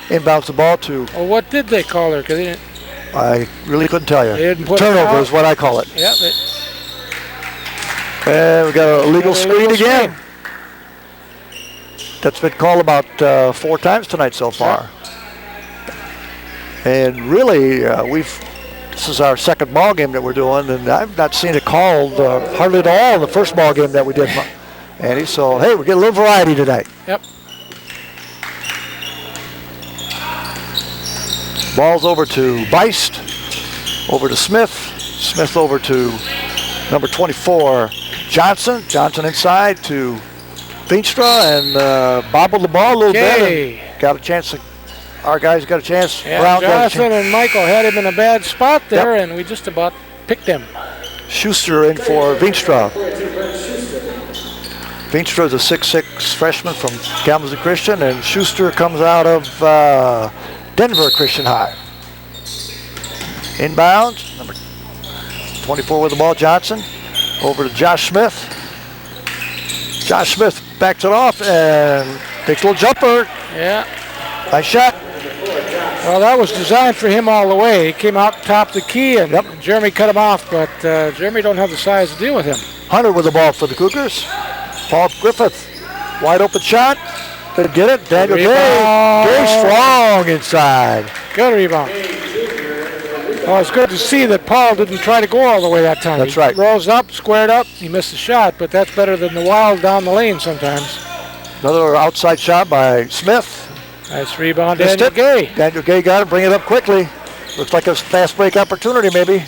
inbounds the ball to. Well, what did they call her? 'Cause they didn't. I really couldn't tell you. They didn't put Turnover is what I call it. Yeah. And we got a legal screen again. That's been called about 4 times tonight so far. And really, this is our second ball game that we're doing, and I've not seen it called hardly at all in the first ball game that we did, Andy. So hey, we get a little variety tonight. Yep. Ball's over to Beist, over to Smith. Smith over to number 24, Johnson. Johnson inside to Veenstra, and bobbled the ball a little bit. And got a chance to. Our guys got a chance. Yeah, Brown Jonathan and Michael had him in a bad spot there, and we just about picked him. Schuster in for Veenstra. Veenstra is a 6'6" freshman from Kalamazoo Christian, and Schuster comes out of Denver Christian High. Inbound, number 24 with the ball, Johnson. Over to Josh Smith. Josh Smith backs it off and takes a little jumper. Yeah. Nice shot. Well, that was designed for him all the way. He came out top the key, and Jeremy cut him off, but Jeremy don't have the size to deal with him. Hunter with the ball for the Cougars. Paul Griffith, wide open shot. Didn't get it. Daniel Gay strong inside. Good rebound. Well, it's good to see that Paul didn't try to go all the way that time. That's right. He rose up, squared up, he missed the shot, but that's better than the wild down the lane sometimes. Another outside shot by Smith. Nice rebound, Daniel Gay. Daniel Gay got it, bring it up quickly. Looks like a fast break opportunity maybe.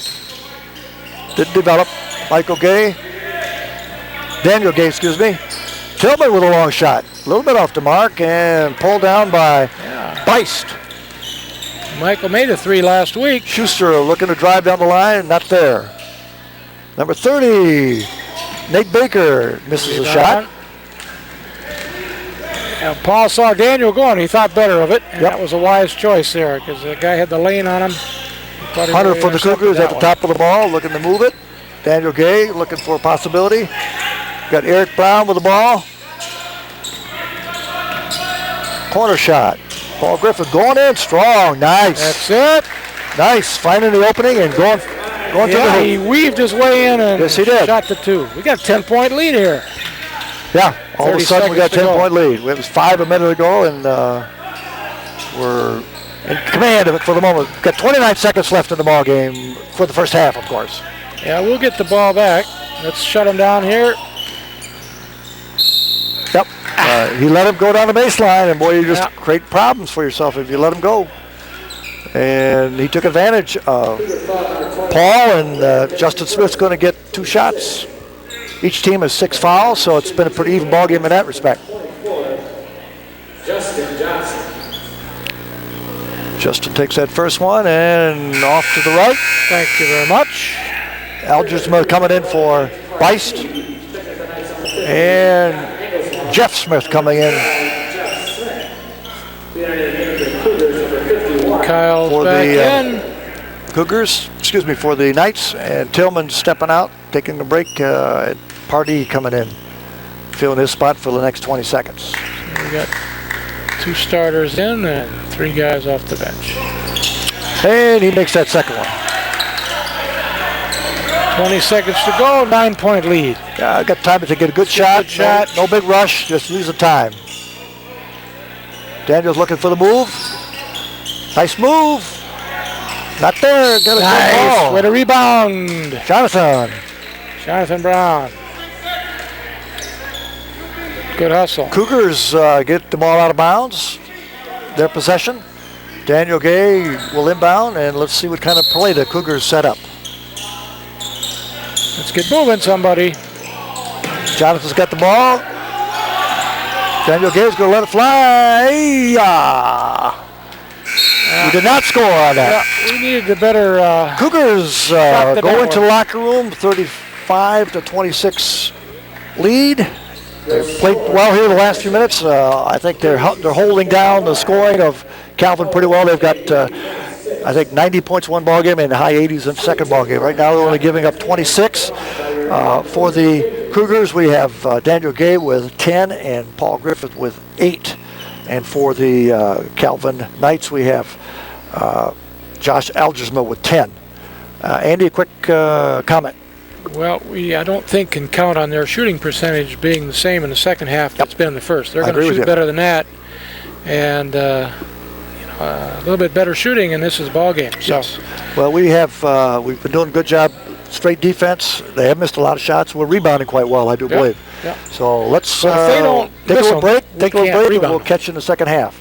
Didn't develop. Daniel Gay, excuse me. Tillman with a long shot. A little bit off the mark and pulled down by Beist. Michael made a 3 last week. Schuster looking to drive down the line, not there. Number 30, Nate Baker misses a shot. Now, Paul saw Daniel going. He thought better of it, and that was a wise choice there because the guy had the lane on him. Hunter for the Cougars at the top of the ball, looking to move it. Daniel Gay looking for a possibility. Got Eric Brown with the ball. Corner shot. Paul Griffith going in strong. Nice. That's it. Nice. Finding the opening and going to the hoop. He weaved his way in and yes, he did. Shot the 2. We got a 10-point lead here. Yeah. All of a sudden we got a 10-point lead. It was 5 a minute ago, and we're in command of it for the moment. We've got 29 seconds left in the ball game for the first half, of course. Yeah, we'll get the ball back. Let's shut him down here. Yep. He let him go down the baseline, and boy, you just create problems for yourself if you let him go. And he took advantage of Paul, and Justin Smith's going to get 2 shots. Each team has 6 fouls, so it's been a pretty even ball game in that respect. Justin Johnson. Justin takes that first one and off to the right. Thank you very much. Algersma coming in for Beist. And Jeff Smith coming in. Kyle's for back in. Cougars, for the Knights. And Tillman stepping out, taking a break. Pardee coming in, filling his spot for the next 20 seconds. We got 2 starters in and 3 guys off the bench. And he makes that second one. 20 seconds to go, 9-point lead. Got time to get a good shot. No big rush, just use the time. Daniel's looking for the move. Nice move. Not there. Got a nice. Good ball. With a rebound. Jonathan Brown. Good hustle. Cougars get the ball out of bounds. Their possession. Daniel Gay will inbound, and let's see what kind of play the Cougars set up. Let's get moving, somebody. Jonathan's got the ball. Daniel Gay's going to let it fly. We did not score on that. Yeah, we needed the better. Cougars go into the locker room, 35-26 lead. They've played well here the last few minutes. I think they're holding down the scoring of Calvin pretty well. They've got, I think, 90 points one ball game and high 80s in the second ball game. Right now they're only giving up 26. For the Cougars, we have Daniel Gay with 10 and Paul Griffith with 8. And for the Calvin Knights, we have Josh Algersma with 10. Andy, a quick comment. Well, I don't think can count on their shooting percentage being the same in the second half that's been in the first. They're going to shoot better than that, and a little bit better shooting in this is ball game. So, yes. Well, we've been doing a good job. Straight defense. They have missed a lot of shots. We're rebounding quite well, I do believe. Yep. So let's if they don't take a little break. Take a little break, and we'll them. catch you in the second half.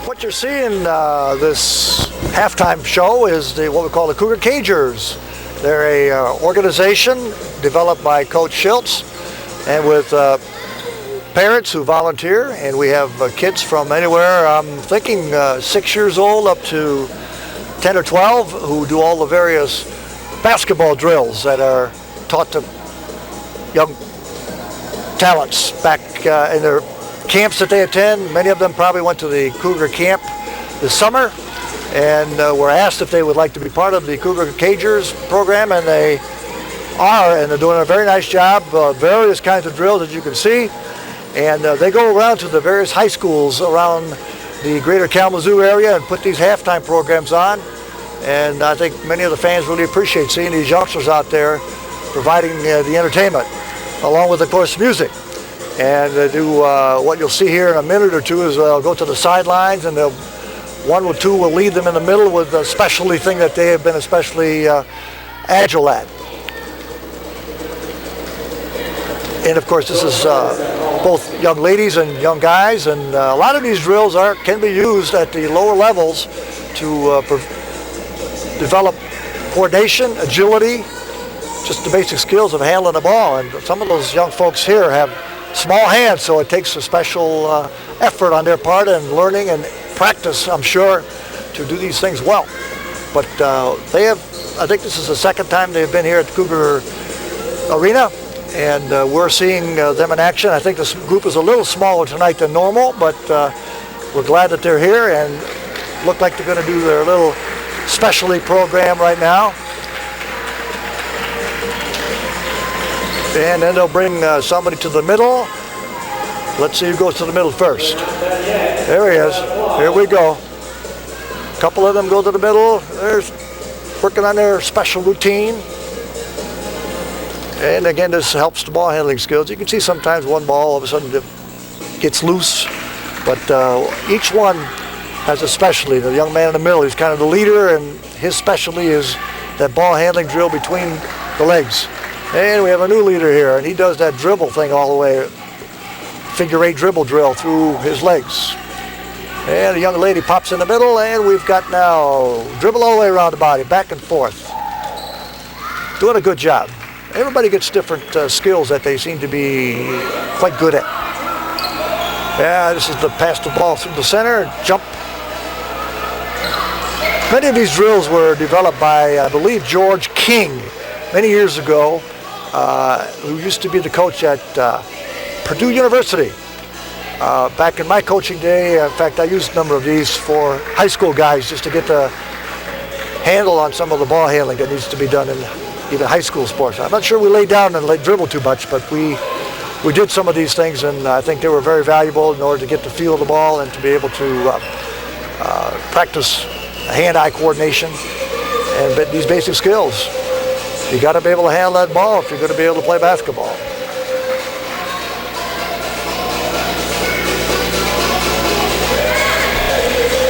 What you're seeing this halftime show is what we call the Cougar Cagers. They're a organization developed by Coach Schultz and with parents who volunteer, and we have kids from anywhere, I'm thinking 6 years old up to 10 or 12 who do all the various basketball drills that are taught to young talents back in their camps that they attend. Many of them probably went to the Cougar camp this summer and were asked if they would like to be part of the Cougar Cagers program, and they are, and they're doing a very nice job. Various kinds of drills, as you can see, and they go around to the various high schools around the greater Kalamazoo area and put these halftime programs on, and I think many of the fans really appreciate seeing these youngsters out there providing the entertainment, along with, of course, music. And they do what you'll see here in a minute or two is they'll go to the sidelines, and one or two will lead them in the middle with a specialty thing that they have been especially agile at. And of course, this is both young ladies and young guys, and a lot of these drills can be used at the lower levels to develop coordination, agility, just the basic skills of handling the ball. And some of those young folks here have small hands, so it takes a special effort on their part and learning and practice, I'm sure, to do these things well. But I think this is the second time they've been here at the Cougar Arena, and we're seeing them in action. I think this group is a little smaller tonight than normal, but we're glad that they're here and look like they're going to do their little specialty program right now. And then they'll bring somebody to the middle. Let's see who goes to the middle first. There he is. Here we go. A couple of them go to the middle. They're working on their special routine. And again, this helps the ball handling skills. You can see sometimes one ball all of a sudden gets loose, but each one has a specialty. The young man in the middle, he's kind of the leader, and his specialty is that ball handling drill between the legs. And we have a new leader here, and he does that dribble thing all the way, figure 8 dribble drill through his legs. And the young lady pops in the middle, and we've got now dribble all the way around the body, back and forth. Doing a good job. Everybody gets different skills that they seem to be quite good at. Yeah, this is the pass the ball through the center, jump. Many of these drills were developed by, I believe, George King many years ago, who used to be the coach at Purdue University. Back in my coaching day, in fact, I used a number of these for high school guys just to get the handle on some of the ball handling that needs to be done in even high school sports. I'm not sure we laid down and dribble too much, but we did some of these things, and I think they were very valuable in order to get the feel of the ball and to be able to practice hand-eye coordination and these basic skills. You got to be able to handle that ball if you're going to be able to play basketball.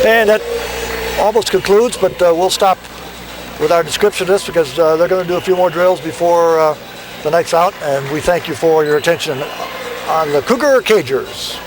And that almost concludes, but we'll stop with our description of this because they're going to do a few more drills before the night's out, and we thank you for your attention on the Cougar Cagers.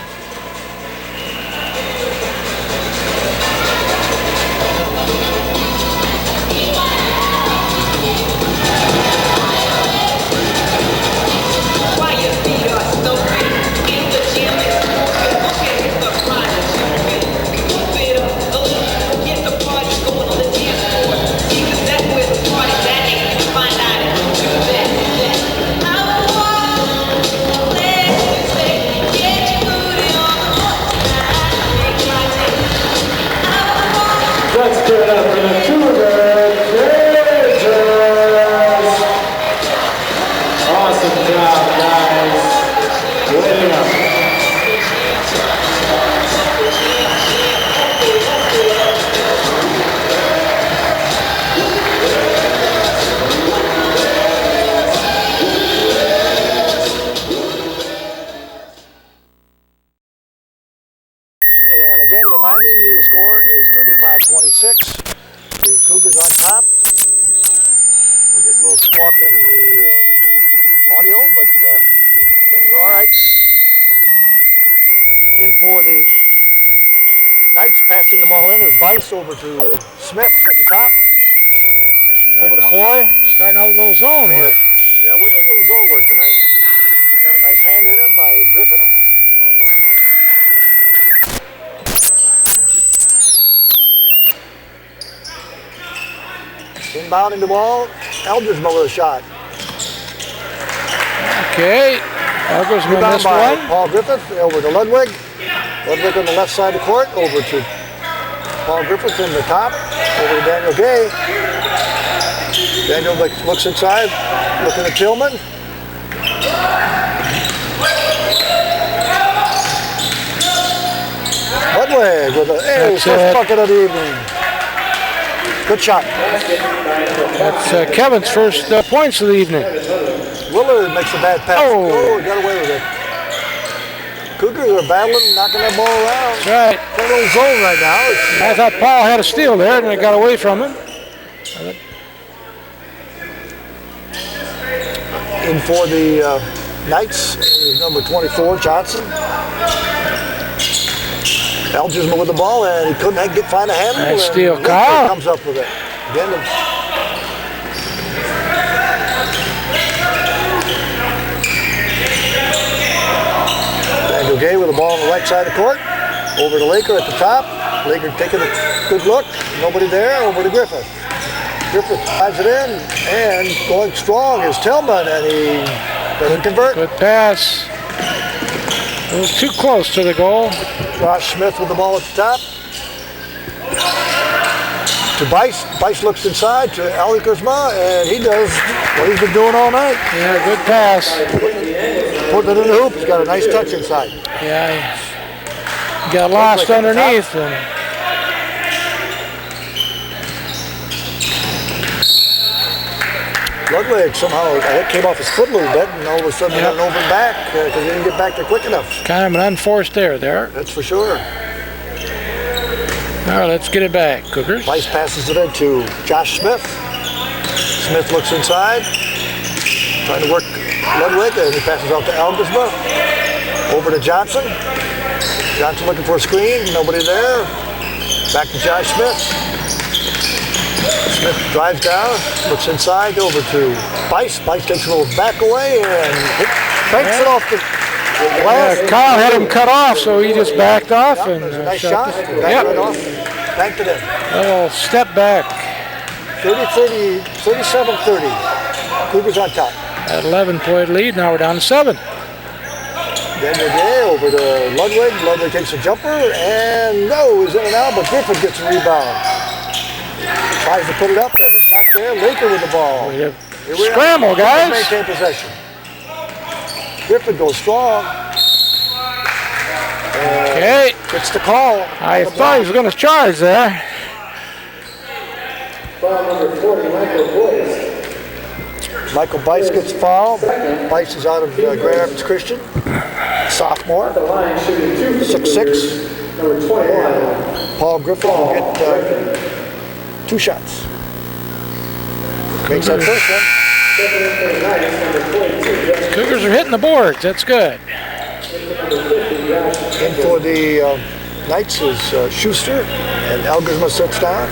35-26. The Cougars on top. We're getting a little squawk in the audio, but things are all right. In for the Knights, passing the ball in is Bice over to Smith at the top. Over to Coy. Starting out a little zone here. Yeah, we're doing a little zone work tonight. Got a nice hand in it by Griffin. Inbounding the ball, Eldersma with a shot. Okay, Eldersma missed by one. Paul Griffith over to Ludwig. Ludwig on the left side of the court, over to Paul Griffith in the top, over to Daniel Gay. Daniel looks inside, looking at Tillman. Ludwig with a first bucket of the evening. Good shot. That's Kevin's first points of the evening. Willard makes a bad pass. Oh, he got away with it. Cougars are battling, knocking that ball around. That's right. They're in a little zone right now. I thought Paul had a steal there, and it got away from him. In for the Knights is number 24, Johnson. Elgersma with the ball, and he couldn't find a handle. Nice steal, Kyle. Comes up with it. Again, Daniel Gay with the ball on the right side of the court. Over to Laker at the top. Laker taking a good look. Nobody there. Over to Griffith. Griffith drives it in, and going strong is Tillman, and he doesn't convert. Good pass. It was too close to the goal. Josh Smith with the ball at the top. To Bice. Bice looks inside to Eldersma, and he does what he's been doing all night. Yeah, good pass. Putting it in the hoop. He's got a nice touch inside. Yeah, he got lost underneath. Ludwig somehow, that came off his foot a little bit, and all of a sudden went over and back because he didn't get back there quick enough. Kind of an unforced error there. That's for sure. All right, let's get it back, Cougars. Bice passes it into Josh Smith. Smith looks inside, trying to work Ludwig, and he passes out to Eldersma. Over to Johnson. Johnson looking for a screen, nobody there. Back to Josh Smith. Smith drives down, looks inside, over to Bice. Bice takes a little back away and banks it off the glass. Yeah, Kyle had him cut off, so he just backed off. Yep, and there's a nice shot. Backed it off. Banked it in. Oh, step back. 37-30. Cougars on top. At 11-point lead, now we're down to 7. Daniel Gay over to Ludwig. Ludwig takes a jumper and goes in and out, but Griffin gets a rebound. Tries to put it up and it's not there. Laker with the ball. Scramble, guys. Maintain possession. Griffin goes strong. Okay. Gets the call. I thought he was going to charge there. Foul number 40, Michael Boyce. Michael Bice gets fouled. Bice is out of Grand Rapids Christian. Sophomore. 6'6". Number 21. Paul Griffin will get 2 shots. Makes that first one. Cougars are hitting the boards. That's good. In for the Knights is Schuster, and Elgersma sits down.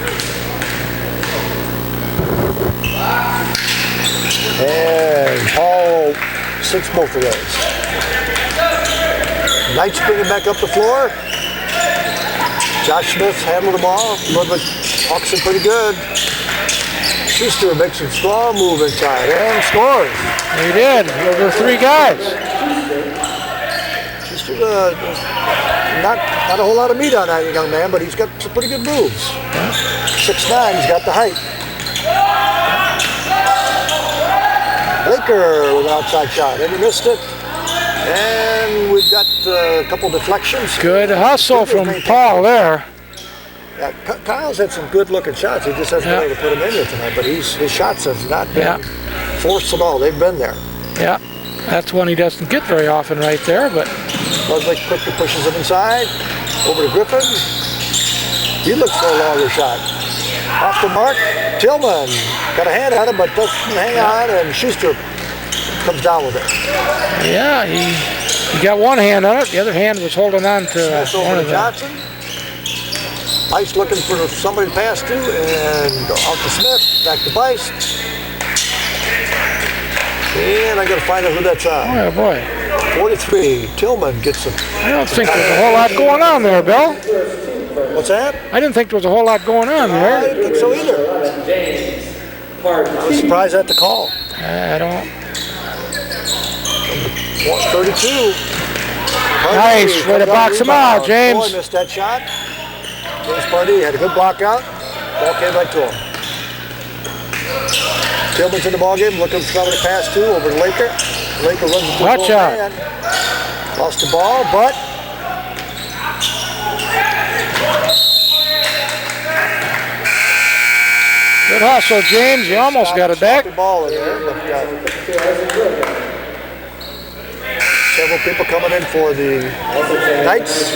And Paul sits both of those. Knights bring it back up the floor. Josh Smith handled the ball. Ludwig walks it pretty good. Schuster makes a strong move inside and scores. He did. There were 3 guys. Schuster, not a whole lot of meat on that young man, but he's got some pretty good moves. 6'9", he's got the height. Laker with an outside shot, and he missed it. And we've got a couple deflections. Good hustle from Paul there. Yeah, Kyle's had some good-looking shots. He just hasn't been able to put them in there tonight. But his shots have not been forced at all. They've been there. Yeah, that's one he doesn't get very often right there. But Ludwig quickly pushes him inside. Over to Griffin. He looks for a longer shot. Off the mark, Tillman got a hand on it, but doesn't hang on, and Schuster comes down with it. Yeah, he got one hand on it. The other hand was holding on to one of Johnson. Bice looking for somebody to pass to, and out to Smith, back to Bice. And I got to find out who that's on. Oh boy. 43. Tillman gets him. I don't think there's a whole lot going on there, Bill. What's that? I didn't think there was a whole lot going on there. I didn't think so either. I was surprised at the call. I don't. 32. Nice way to box him out, James. Boy, missed that shot. James Pardee had a good block out. Ball came right to him. Tillman's in the ball game, looking for somebody to pass to over to Laker. Laker runs the watch out. Man. Lost the ball, but good hustle, James. You almost got it back. The ball in there, but several people coming in for the Knights.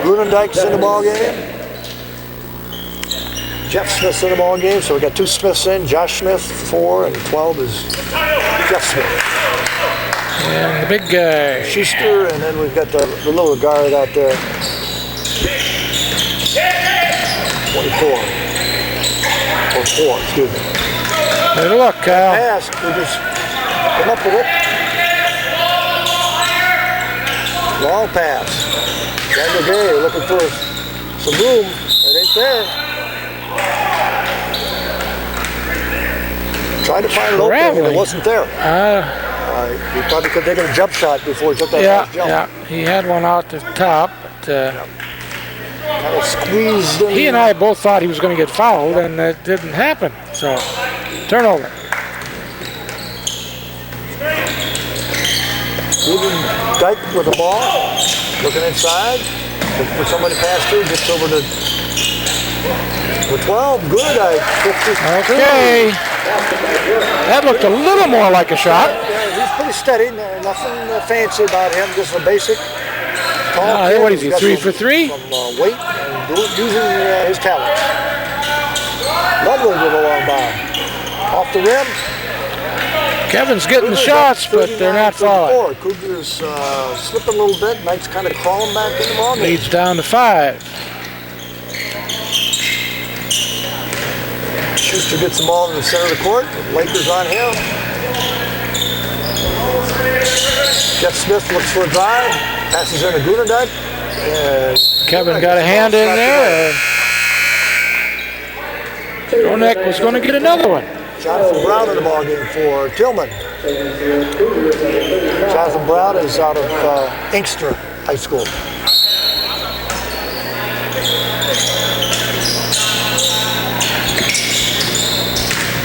Grunendijk's in the ball game. Jeff Smith's in the ball game, so we got 2 Smiths in. Josh Smith, 4, and 12 is Jeff Smith. And the big guy. Schuster, and then we've got the little guard out there. 24. Or 4, excuse me. Good luck, Kyle. Pass, we just come up with it. Long pass. Daniel Gay looking for some room. It ain't there. Tried to find it open, and it wasn't there. He probably could have taken a jump shot before he took that last jump. Yeah, he had one out the top, but kind of squeezed in. He and I both thought he was going to get fouled, and it didn't happen. So, turnover. Dyke with the ball, looking inside, looking for somebody to pass through, gets over to 12, good, Okay. That looked a little more like a shot. He's pretty steady, nothing fancy about him, just a basic tall kid. What is he, 3 for 3? From weight and using his talents. Ludwig with a long bomb. Off the rim. Kevin's getting the shots, but they're not falling. Cougars slipping a little bit. Knights kind of crawling back in the ball. Leads down to 5. Schuster gets the ball in the center of the court. Lakers on him. Jeff Smith looks for a drive. Passes in to Grunendijk. Kevin got a hand in there. Ronek was going to get another one. Jonathan Brown in the ball game for Tillman. Jonathan Brown is out of Inkster High School.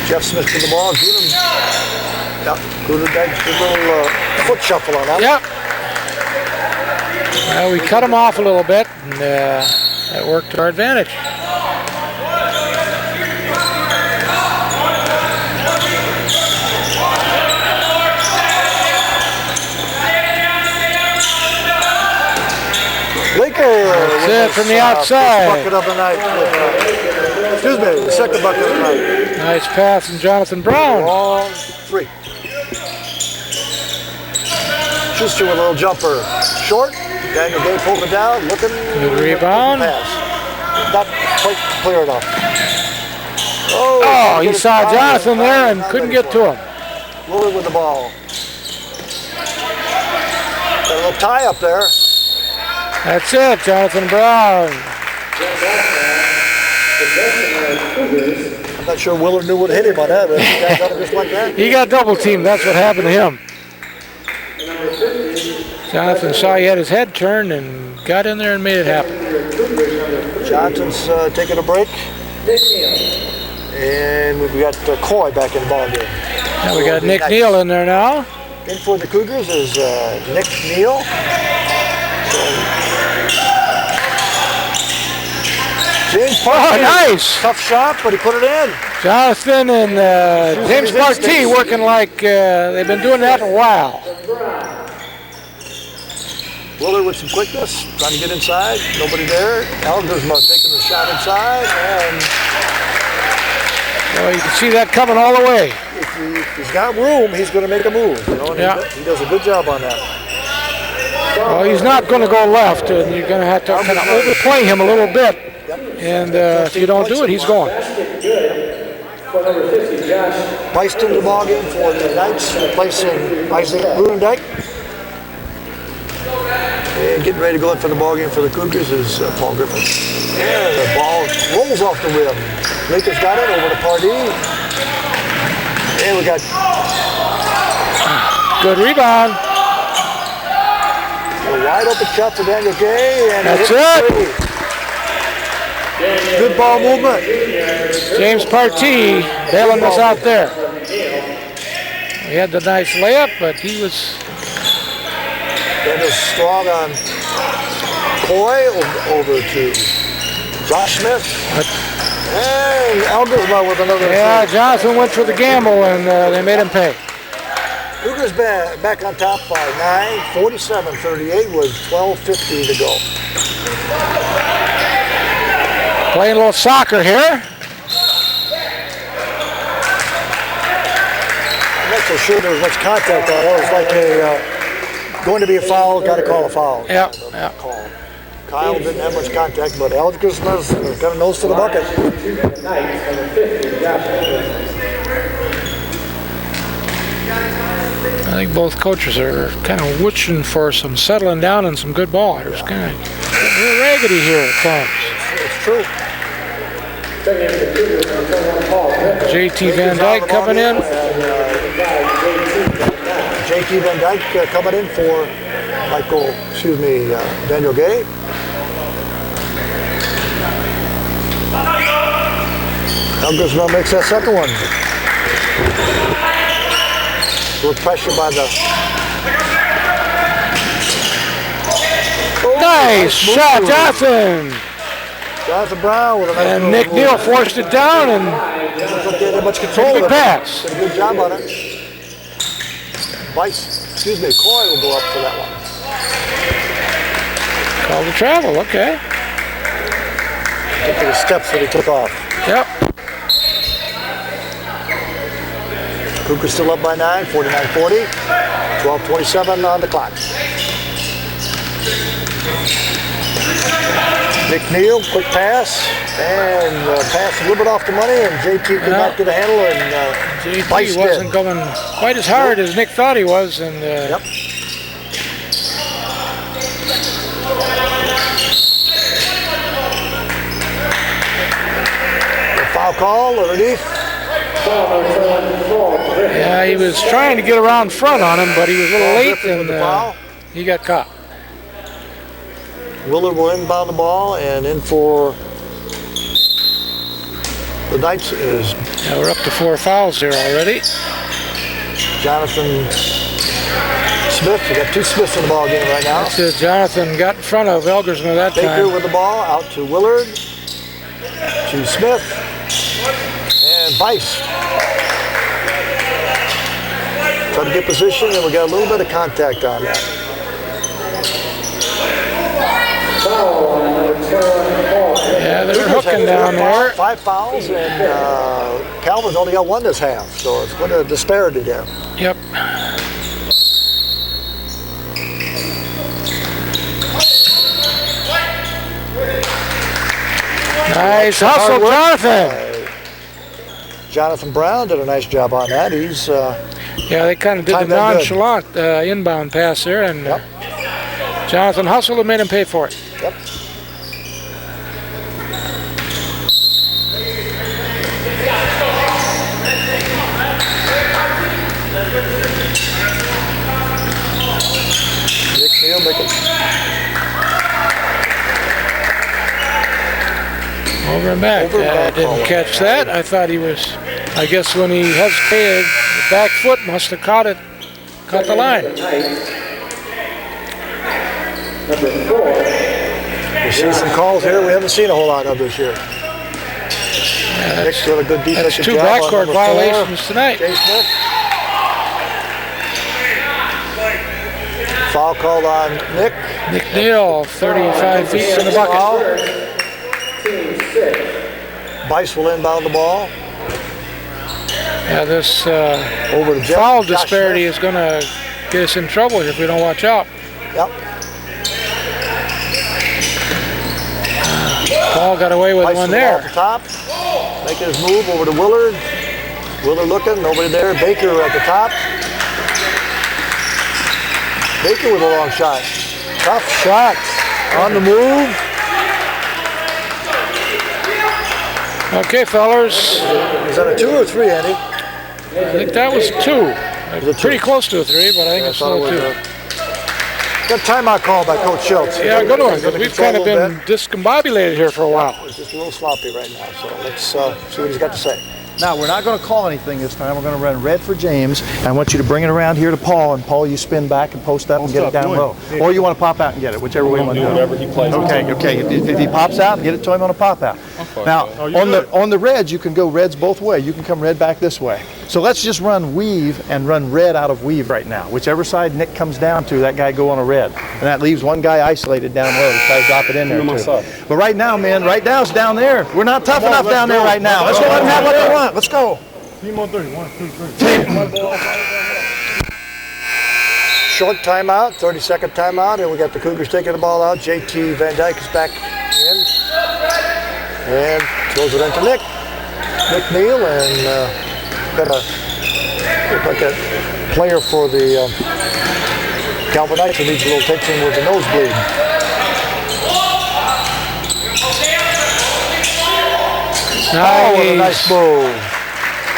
Jeff Smith in the ball. Grunendijk did a little foot shuffle on that. Yep. Well, we cut him off a little bit, and that worked to our advantage. That's it from the outside. Bucket of the night. Excuse me, the second bucket of the night. Nice pass from Jonathan Brown. Long 3. Schuster with a little jumper. Short. Daniel Gay pulled it down. Looking. Good rebound. Pass. Not quite clear enough. Oh, he saw Jonathan there and couldn't get to him. Lillard with the ball. Got a little tie up there. That's it, Jonathan Brown. I'm not sure Willard knew what hit him on that. But he got just like that. He got double teamed. That's what happened to him. Jonathan saw he had his head turned and got in there and made it happen. Johnson's taking a break. And we've got Coy back in the ball game. Now we got Nick Neal in there now. In for the Cougars is Nick Neal. James Partee. Oh, nice. Tough shot, but he put it in. Jonathan and James Partee working like they've been doing that a while. Willard with some quickness, trying to get inside. Nobody there. Algersma taking the shot inside, and well, you can see that coming all the way. if he's got room, he's going to make a move. You know, and he does a good job on that. Well, he's not going to go left, and you're going to have to kind of overplay him a little bit. And if you don't do it, he's going. Bice into the ball game for the Knights, replacing Isaac Grunendijk. And getting ready to go in for the ball game for the Cougars is Paul Griffin. And the ball rolls off the rim. Lakers got it over to Pardee. And we got good rebound. A wide open shot for Daniel Gay. And that's it. Good ball movement. James Partee bailing us out there. He had the nice layup, but he was... That is strong on Coy over to Josh Smith. And Algersma with another. Yeah, Johnson went for the gamble, and they made him pay. Cougars back on top by 9, 47-38 with 12:50 to go. Playing a little soccer here. I'm not so sure there was much contact on that. It was like a going to be a foul, got to call a foul. Yeah. Call. Kyle didn't have much contact, but Algersma's got a nose to the bucket. I think both coaches are kind of wishing for some settling down and some good ball. It was kind of a little raggedy here at times. It's true. JT Van Dyke coming in. JT Van Dyke coming in for Daniel Gay. Algersma makes that second one. With pressure by the... Nice shot, Johnson. Jonathan Brown with a nice and Nick Neal forced it down and looks like they had much control of it. Pass. Did a good job on it. Coy will go up for that one. Call the travel, okay. I think the steps that he took off. Yep. Cougars still up by 9, 49-40. 12:27 on the clock. Nick Neal, quick pass, and pass a little bit off the money, and JT could not get a handle, and JT wasn't going quite as hard as Nick thought he was, and yep. The foul call underneath. Yeah, he was trying to get around front on him, but he was a little late, and he got caught. Willard will inbound the ball, and in for the Knights is... Yeah, we're up to 4 fouls here already. Jonathan Smith. We got 2 Smiths in the ball game right now. That's it. Jonathan got in front of Algersma that time. Baker with the ball out to Willard, to Smith, and Bice. Try to get position, and we got a little bit of contact on that. Yeah, they're hooking down there. 5 fouls, and Calvin's only got 1 this half, so it's quite a disparity there. Yep. Nice hustle, Jonathan. Jonathan Brown did a nice job on that. He's yeah, they kind of did the nonchalant inbound pass there, and Jonathan hustled and made him pay for it. Yep. Nick Neal making... Over and back. Didn't catch that. I thought he was, I guess when he hesitated, the back foot must have caught the line. We see some calls here we haven't seen a whole lot of this year. Nick's done a good defensive job. That's 2 backcourt violations tonight. Jay Smith. Foul called on Nick. Nick Neal, 35 feet in the bucket. Team 6. Bice will inbound the ball. Yeah, this Over to foul Josh disparity Smith. is going to get us in trouble if we don't watch out. Yep. Paul got away with Bice one with the ball there. at the top. Making his move over to Willard. Willard looking, nobody there. Baker at the top. Baker with a long shot. Tough shot. On the move. Okay, fellas. Is that a 2 or 3, Andy? I think that was 2. it Pretty 2? close to a 3, but I think it's still a 2. Got a timeout call by Coach Schultz. Yeah, good one. Gonna We've control kind of a little been bit. discombobulated here for a while. It's just a little sloppy right now, so let's see what he's got to say. Now, we're not going to call anything this time. We're going to run red for James. I want you to bring it around here to Paul, and Paul, you spin back and post up and get it down low. Or you want to pop out and get it, whichever way you want to do it. Whatever he plays. Okay. If he pops out, get it to him on a pop out. Now, on the reds, you can go reds both ways. You can come red back this way. So let's just run weave and run red out of weave right now. Whichever side Nick comes down to, that guy go on a red. And that leaves one guy isolated down low to try to drop it in there too. But right now, man, right now it's down there. We're not tough enough down there right now. Let's go let them have what they want. Let's go. Team on 3. 1, 2, 3. Short timeout, 30-second timeout, and we got the Cougars taking the ball out. JT Van Dyke is back in and throws it into Nick. Nick Neal, and got look like a player for the Calvin Knights who needs a little attention with the nosebleed. Oh, what a nice move.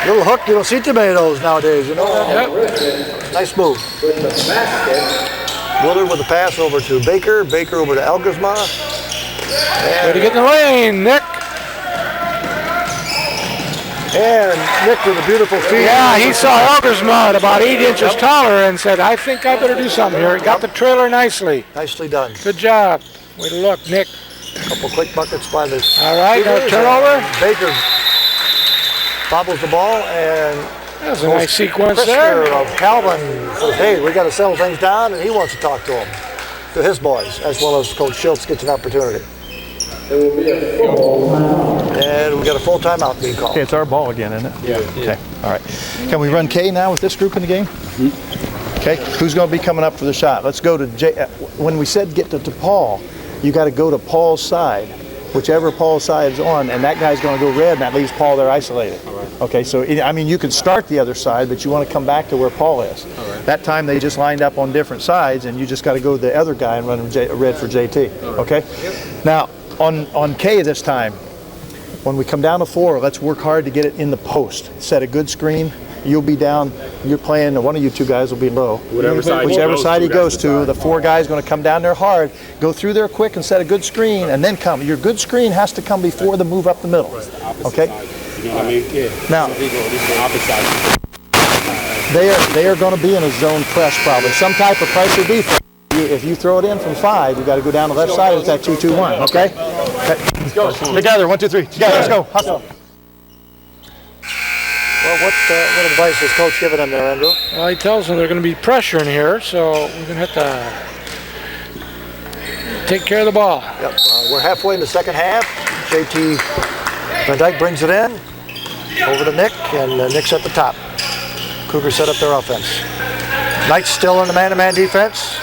Little hook, you don't see tomatoes nowadays, you know that? Yep. Nice move. Willard with the pass over to Baker. Baker over to Elgersma. Way to get in the lane, Nick. And Nick with a beautiful feed. Yeah, he saw Elgersma at about 8 inches taller and said, I think I better do something here. He got the trailer nicely. Nicely done. Good job. Way to look, Nick. Couple quick buckets by the All right, now Cougars, turnover. and Baker bobbles the ball, and That was a nice sequence Prisker there. of Calvin says, hey, we got to settle things down, and he wants to talk to them, to his boys, as well as Coach Schultz gets an opportunity. There will be a full. And we got a full timeout being called. Okay, it's our ball again, isn't it? Yeah. Okay, all right. Can we run K now with this group in the game? Okay, who's going to be coming up for the shot? Let's go to J. When we said get to Paul, you got to go to Paul's side, whichever Paul's side is on, and that guy's going to go red, and that leaves Paul there isolated. All right. Okay, so I mean, you could start the other side, but you want to come back to where Paul is. All right. That time they just lined up on different sides, and you just got to go to the other guy and run red for JT. Right. Okay. Yep. Now on K this time, when we come down to 4, let's work hard to get it in the post. Set a good screen. You'll be down. You're playing. One of you two guys will be low. Whichever side he goes to, the 4 guys going to come down there hard. Go through there quick and set a good screen, and then come. Your good screen has to come before the move up the middle. Okay. You know what I mean? Yeah. Now This is the opposite side. they are going to be in a zone press probably, some type of pressure defense. If you throw it in from 5, you got to go down the left side. It's that 2-2-1. Okay. Let's go. Together. 1, 2, 3. Together. Let's go. Hustle. Well, what advice is Coach giving them there, Andrew? Well, he tells them they're going to be pressure in here, so we're going to have to take care of the ball. Yep. We're halfway in the second half. JT Van Dyke brings it in over to Nick, and Nick's at the top. Cougars set up their offense. Knights still in the man-to-man defense.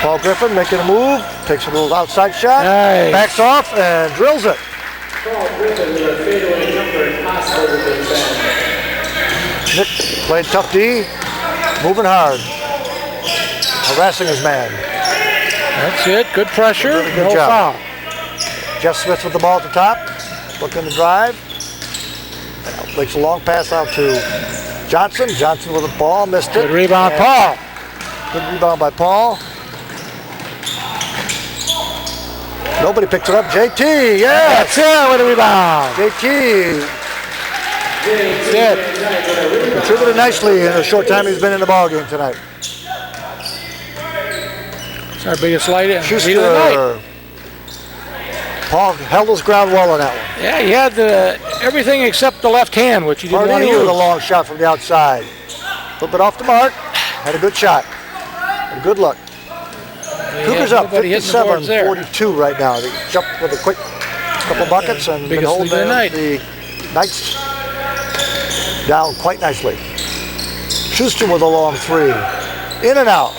Paul Griffin making a move, takes a little outside shot, Nice. backs off, and drills it. Paul Griffin with a fadeaway jumper impossible to defend. Nick played tough D, moving hard, harassing his man. That's it. Good pressure. Really good No job. foul. Jeff Smith with the ball at the top, looking to drive. Makes a long pass out to Johnson. Johnson with the ball, missed it. Good rebound, And Paul. Good rebound by Paul. Nobody picks it up. JT, yes! That's it with a rebound. JT That's it. contributed nicely in the short time he's been in the ballgame tonight. It's our biggest lead of the night. Schuster. Paul held his ground well on that one. Yeah, he had everything except the left hand, which he didn't want to Pardee use. with a long shot from the outside. A little bit off the mark. Had a good shot. Had a good look. Cougars up nobody hitting the boards there. 57-42 right now. They jumped with a quick couple buckets and been holding the Knights down quite nicely. Schuster with a long three. In and out.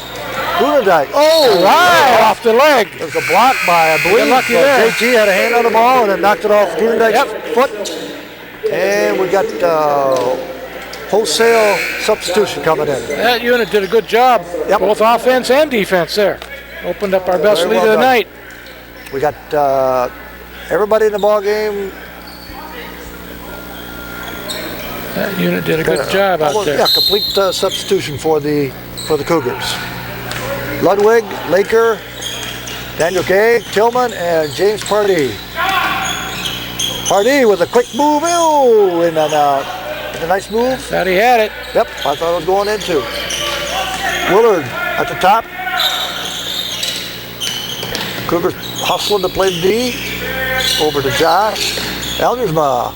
Grunendijk. Oh, right off the leg. There's a block by, I believe. Lucky there. JT had a hand on the ball and then knocked it off Grunendijk's foot. And we got wholesale substitution coming in. That unit did a good job, both offense and defense there. Opened up our best lead of the night. We got everybody in the ball game. That unit did a good job out there. Yeah, complete substitution for the Cougars. Ludwig, Laker, Daniel Gay, Tillman, and James Pardee. Pardee with a quick move, in and out. A nice move. Thought he had it. Yep, I thought it was going in too. Willard at the top. Cougars hustling to play the D. Over to Josh. Eldersma.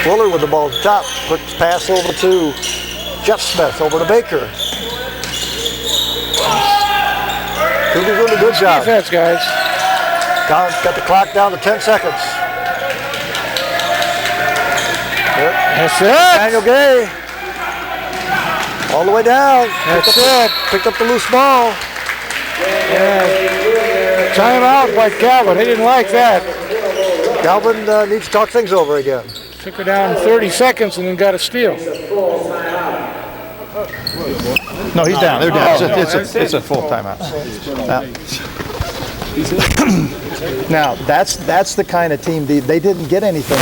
Willard with the ball at the top. Quick pass over to Jeff Smith, over to Baker. Cougars doing a good job. Defense, guys. Got the clock down to 10 seconds. That's it. Daniel Gay. All the way down. That's it. Picked up the loose ball. Yeah. Time out by Calvin. He didn't like that. Calvin needs to talk things over again. Took her down 30 seconds and then got a steal. No, he's down. They're down. It's a full timeout. Now, that's the kind of team, they didn't get anything.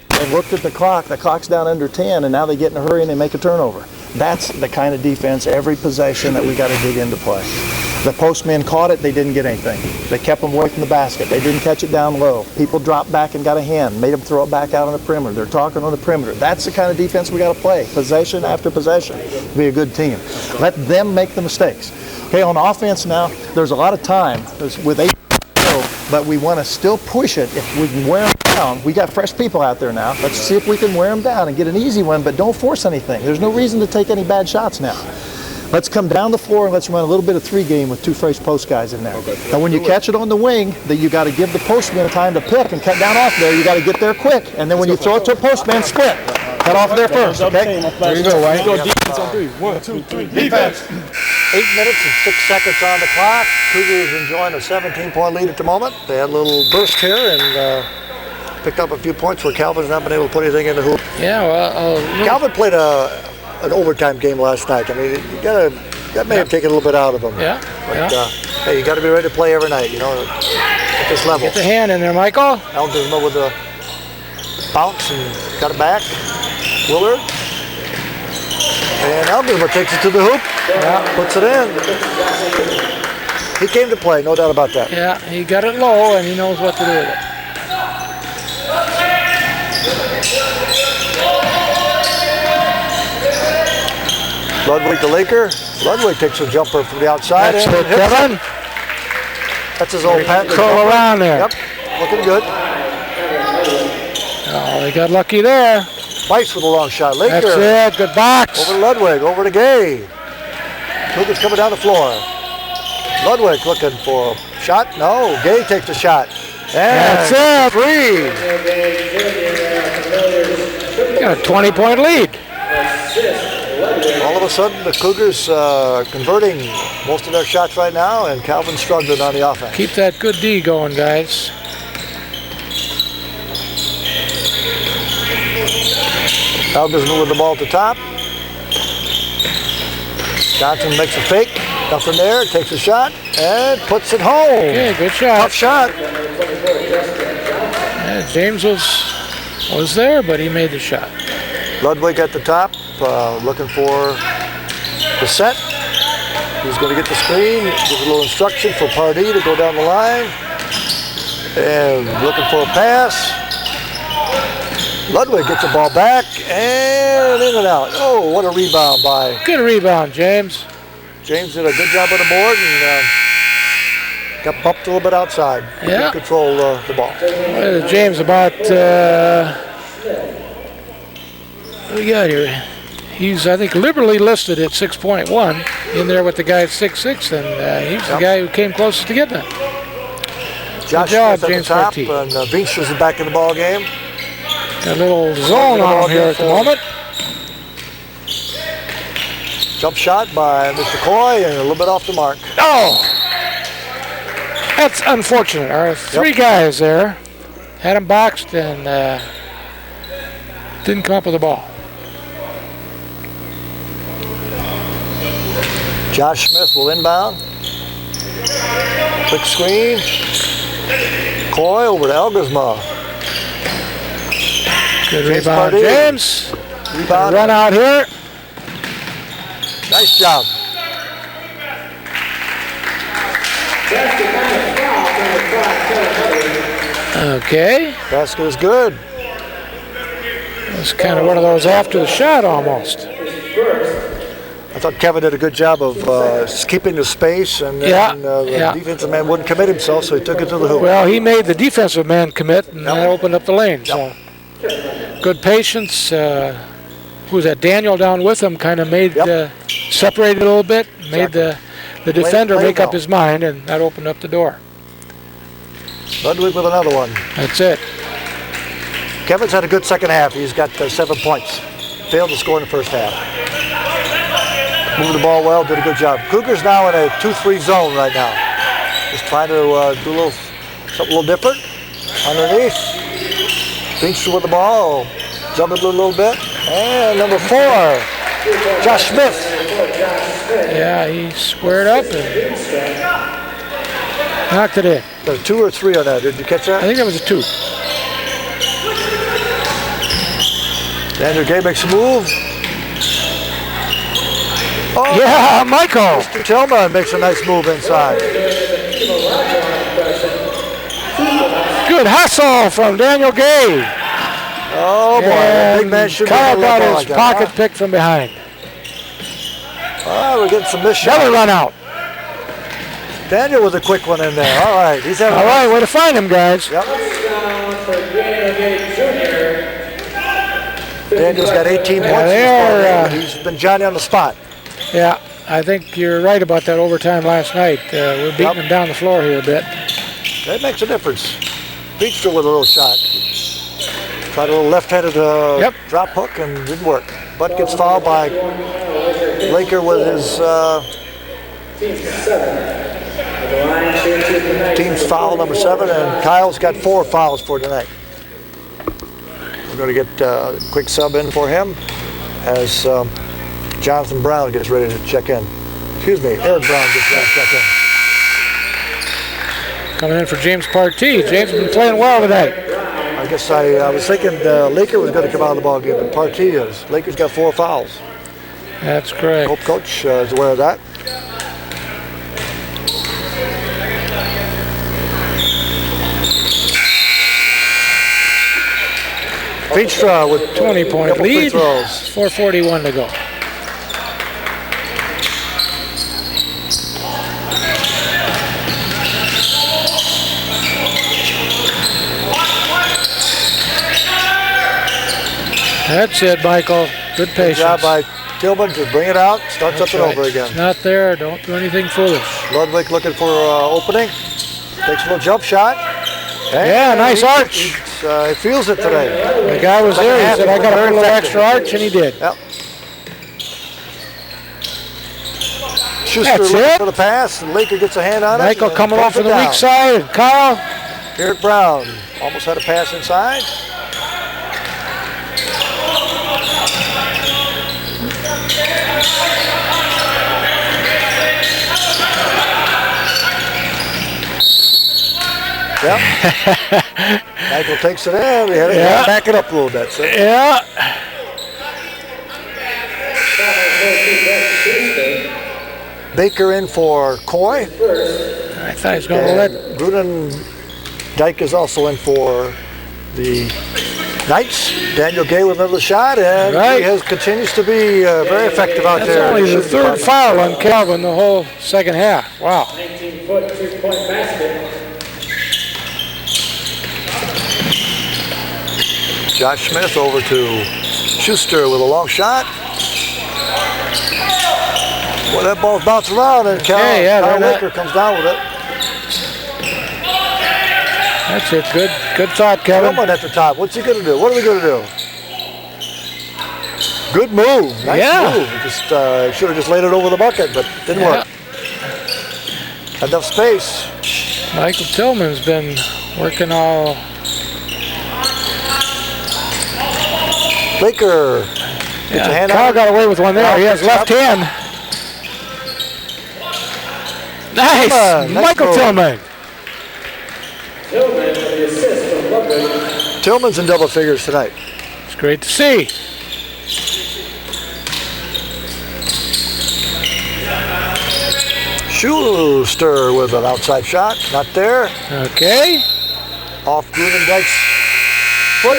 They looked at the clock. The clock's down under 10, and now they get in a hurry and they make a turnover. That's the kind of defense, every possession, that we got to dig into play. The postmen caught it, they didn't get anything. They kept them away from the basket. They didn't catch it down low. People dropped back and got a hand, made them throw it back out on the perimeter. They're talking on the perimeter. That's the kind of defense we got to play, possession after possession, to be a good team. Let them make the mistakes. Okay, on offense now, there's a lot of time with 8, but we want to still push it. If we can wear them down, we got fresh people out there now. Let's see if we can wear them down and get an easy one, but don't force anything. There's no reason to take any bad shots now. Let's come down the floor and let's run a little bit of 3 game with 2 fresh post guys in there. And when you catch it on the wing, then you got to give the postman time to pick and cut down off there. You got to get there quick. And then when you throw it to a postman, split. Cut off there first, okay? There you go, White. Go defense on 3. 1, 2, 3. Defense. 8 minutes and 6 seconds on the clock. Cougars enjoying a 17-point lead at the moment. They had a little burst here and picked up a few points where Calvin's not been able to put anything in the hoop. Yeah, well, Calvin played an overtime game last night. I mean, that may have taken a little bit out of him. Yeah. But hey, you got to be ready to play every night, at this level. Get the hand in there, Michael. Eldersma with the bounce and got it back. Willard. And Eldersma takes it to the hoop. Yeah. Puts it in. He came to play, no doubt about that. Yeah, he got it low and he knows what to do with it. Ludwig the Laker. Ludwig takes a jumper from the outside. That's it, Kevin. That's his old patent. Curl around there. Yep, looking good. Oh, they got lucky there. Bice with a long shot. Laker. That's it, good box. Over to Ludwig, over to Gay. Lucas coming down the floor. Ludwig looking for a shot. No, Gay takes a shot. And that's it. 3. Got a 20-point lead. All of a sudden, the Cougars converting most of their shots right now, and Calvin struggling on the offense. Keep that good D going, guys. Eldersma with the ball at the top. Johnson makes a fake. Nothing there. Takes a shot and puts it home. Okay, good shot. Tough shot. Yeah, James was there, but he made the shot. Ludwig at the top, looking for the set. He's going to get the screen. Gives a little instruction for Pardee to go down the line. And looking for a pass. Ludwig gets the ball back and in and out. Oh, what a rebound by. Good rebound, James. James did a good job on the board and got bumped a little bit outside. Yeah. Couldn't control the ball. Well, James about, what do we got here? He's, I think, liberally listed at 6.1 in there with the guy at 6'6", and he's the guy who came closest to getting it. Josh Good job, Smith James at the Partee. top, and Beechler's back in the ball game. A little zone on him here at the moment. Jump shot by Mr. Coy, and a little bit off the mark. Oh! That's unfortunate. Our three guys there had him boxed and didn't come up with the ball. Josh Smith will inbound. Quick screen. Coy over to Elgersma. Good rebound, James. Rebound. Run out here. Nice job. Okay. Basket is good. It's kind of one of those after the shot almost. I thought Kevin did a good job of keeping the space, and then the defensive man wouldn't commit himself, so he took it to the hoop. Well, he made the defensive man commit, and that opened up the lane. So good patience. Who was that? Daniel down with him kind of made separated a little bit, made the defender make up his mind, and that opened up the door. Ludwig with another one. That's it. Kevin's had a good second half. He's got 7 points. Failed to score in the first half. Moved the ball well, did a good job. Cougars now in a 2-3 zone right now. Just trying to do something a little different. Underneath. Beechler with the ball. Jump it a little bit. And number 4, Josh Smith. Yeah, he squared up and knocked it in. There's 2 or 3 on that. Did you catch that? I think that was a 2. Daniel Gay makes a move. Oh, yeah, Michael. Mr. Tillman makes a nice move inside. Good hustle from Daniel Gay. Oh boy, that big man should Kyle be got his pocket picked from behind. We're getting some missed shots. Another run out. Daniel with a quick one in there. All right, he's having. All right, way to find him, guys. Yep. Daniel's got 18 points. He's been Johnny on the spot. Yeah, I think you're right about that overtime last night. We're beating him down the floor here a bit. That makes a difference. Beechler with a little shot. Tried a little left-handed drop hook and didn't work. But gets fouled by Laker with his team's foul number 7, and Kyle's got 4 fouls for tonight. We're going to get a quick sub in for him as Jonathan Brown gets ready to check in. Excuse me, Eric Brown gets ready to check in. Coming in for James Partee. James has been playing well tonight. I guess I was thinking Laker was going to come out of the ball game, but Partee is. Lakers got 4 fouls. That's correct. Hope coach is aware of that. Beechler with 20-point lead. 4:41 to go. That's it, Michael. Good patience. Good job by Tillman to bring it out. Starts up and over again. It's not there. Don't do anything foolish. Ludwig looking for opening. Takes a little jump shot. Yeah, nice arch. He feels it today. The guy was there. He said, I got to put a little extra arch, and he did. Yep. Schuster looking for the pass, and Laker gets a hand on it. Michael coming off from the weak side, and Kyle. Eric Brown almost had a pass inside. Yep. Michael takes it in. We had to back it up a little bit. So. Yeah. Baker in for Coy. I thought he was going to let. Gruden Dyke is also in for the Knights. Daniel Gay with another shot, and he continues to be very effective out there. That's only the 3rd foul on Calvin the whole second half. Wow. 19-foot 3-point basket. Josh Smith over to Schuster with a long shot. Well, that ball's bouncing around, and Kyle Laker comes down with it. That's it. Good thought, Kevin. Tillman at the top. What's he going to do? What are we going to do? Good move. Nice move. Just should have just laid it over the bucket, but didn't work. Enough space. Michael Tillman's been working all. Laker. Get your hand Kyle out. got away with one there. He has left hand. Nice. Michael Tillman. Tillman with the assist from Lubbock. Tillman's in double figures tonight. It's great to see. Schuster with an outside shot. Not there. Okay. Off Grunendijk's foot.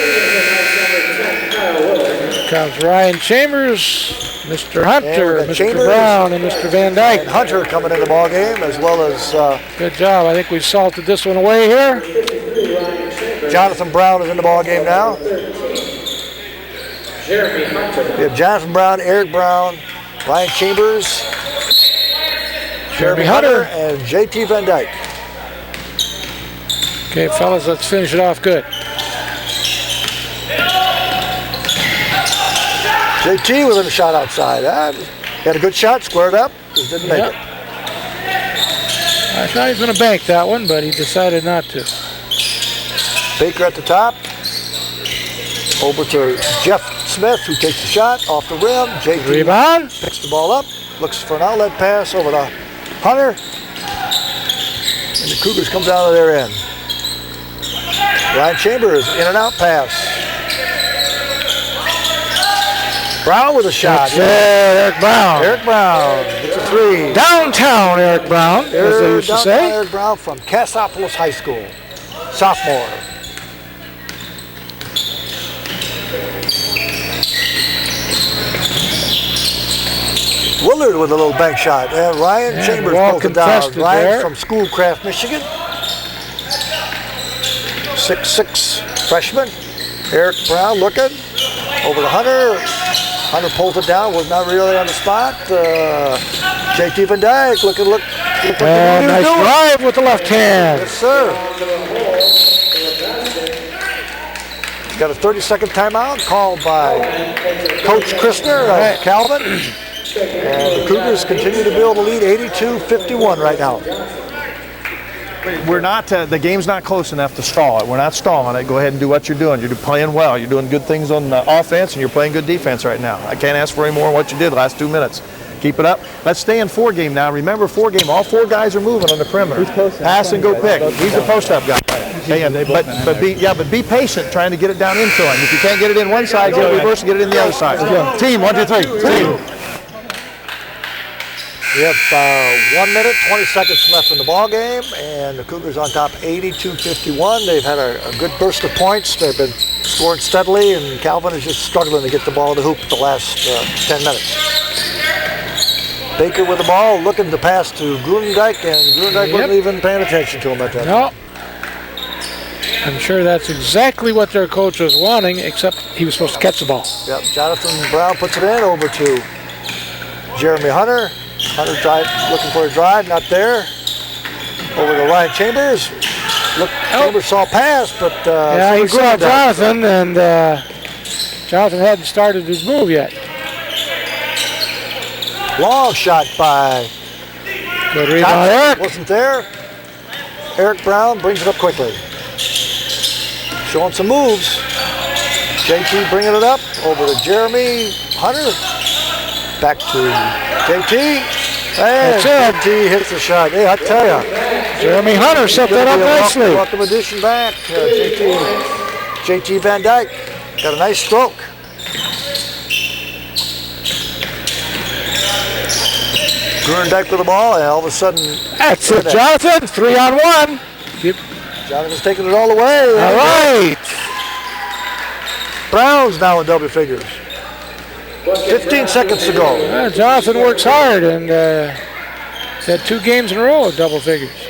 Comes Ryan Chambers, Mr. Hunter, Mr. Chambers, Brown, and Mr. Van Dyke. And Hunter coming in the ball game, as well as good job. I think we salted this one away here. Jonathan Brown is in the ball game now. Jeremy Hunter. We have Jonathan Brown, Eric Brown, Ryan Chambers, Jeremy Hunter, and JT Van Dyke. Okay, fellas, let's finish it off good. JT with a shot outside. He had a good shot, squared up, just didn't make it. I thought he was going to bank that one, but he decided not to. Baker at the top. Over to Jeff Smith, who takes the shot off the rim. JT Rebound. Picks the ball up, looks for an outlet pass over to Hunter. And the Cougars come down to their end. Ryan Chambers, in and out pass. Brown with a shot. Eric Brown. Eric Brown gets a three. Downtown Eric Brown, as they used to say. Eric Brown from Cassopolis High School. Sophomore. Willard with a little bank shot. And Ryan Chambers pulls it down. Ryan from Schoolcraft, Michigan. 6'6" freshman. Eric Brown looking. Over to Hunter. Hunter pulls it down. Was not really on the spot. JT Van Dyke looking. Look nice drive with the left hand. Yes, sir. He's got a 30-second timeout called by Coach Christner of Calvin. And the Cougars continue to build a lead, 82-51 right now. We're not, the game's not close enough to stall it. We're not stalling it. Go ahead and do what you're doing. You're playing well. You're doing good things on offense, and you're playing good defense right now. I can't ask for any more than what you did the last 2 minutes. Keep it up. Let's stay in 4 game now. Remember, 4 game, all 4 guys are moving on the perimeter. Pass and go pick. He's the post-up guy. But be patient trying to get it down into him. If you can't get it in one side, get it reverse and get it in the other side. Team, 1, 2, 3. Team. We have 1 minute, 20 seconds left in the ball game, and the Cougars on top 82-51. They've had a good burst of points. They've been scoring steadily, and Calvin is just struggling to get the ball in the hoop the last 10 minutes. Baker with the ball, looking to pass to Grunendijk, and Grunendijk wasn't even paying attention to him at that time. I'm sure that's exactly what their coach was wanting, except he was supposed to catch the ball. Yep, Jonathan Brown puts it in over to Jeremy Hunter. Hunter drive, looking for a drive, not there. Over to Ryan Chambers. Chambers saw a pass, but he saw Jonathan, and Jonathan hadn't started his move yet. Long shot by good rebound, Eric. Wasn't there. Eric Brown brings it up quickly. Showing some moves. JT bringing it up over to Jeremy Hunter. Back to JT. And JT hits the shot. Hey, I tell you. Jeremy Hunter set that up nicely. Welcome addition back. JT Van Dyke got a nice stroke. Grunendijk with the ball, and all of a sudden... That's it, Jonathan. 3-on-1. Jonathan's taking it all the way. All right. Brown's now in double figures. 15 seconds to go. Jonathan works hard, and he's had 2 games in a row of double figures.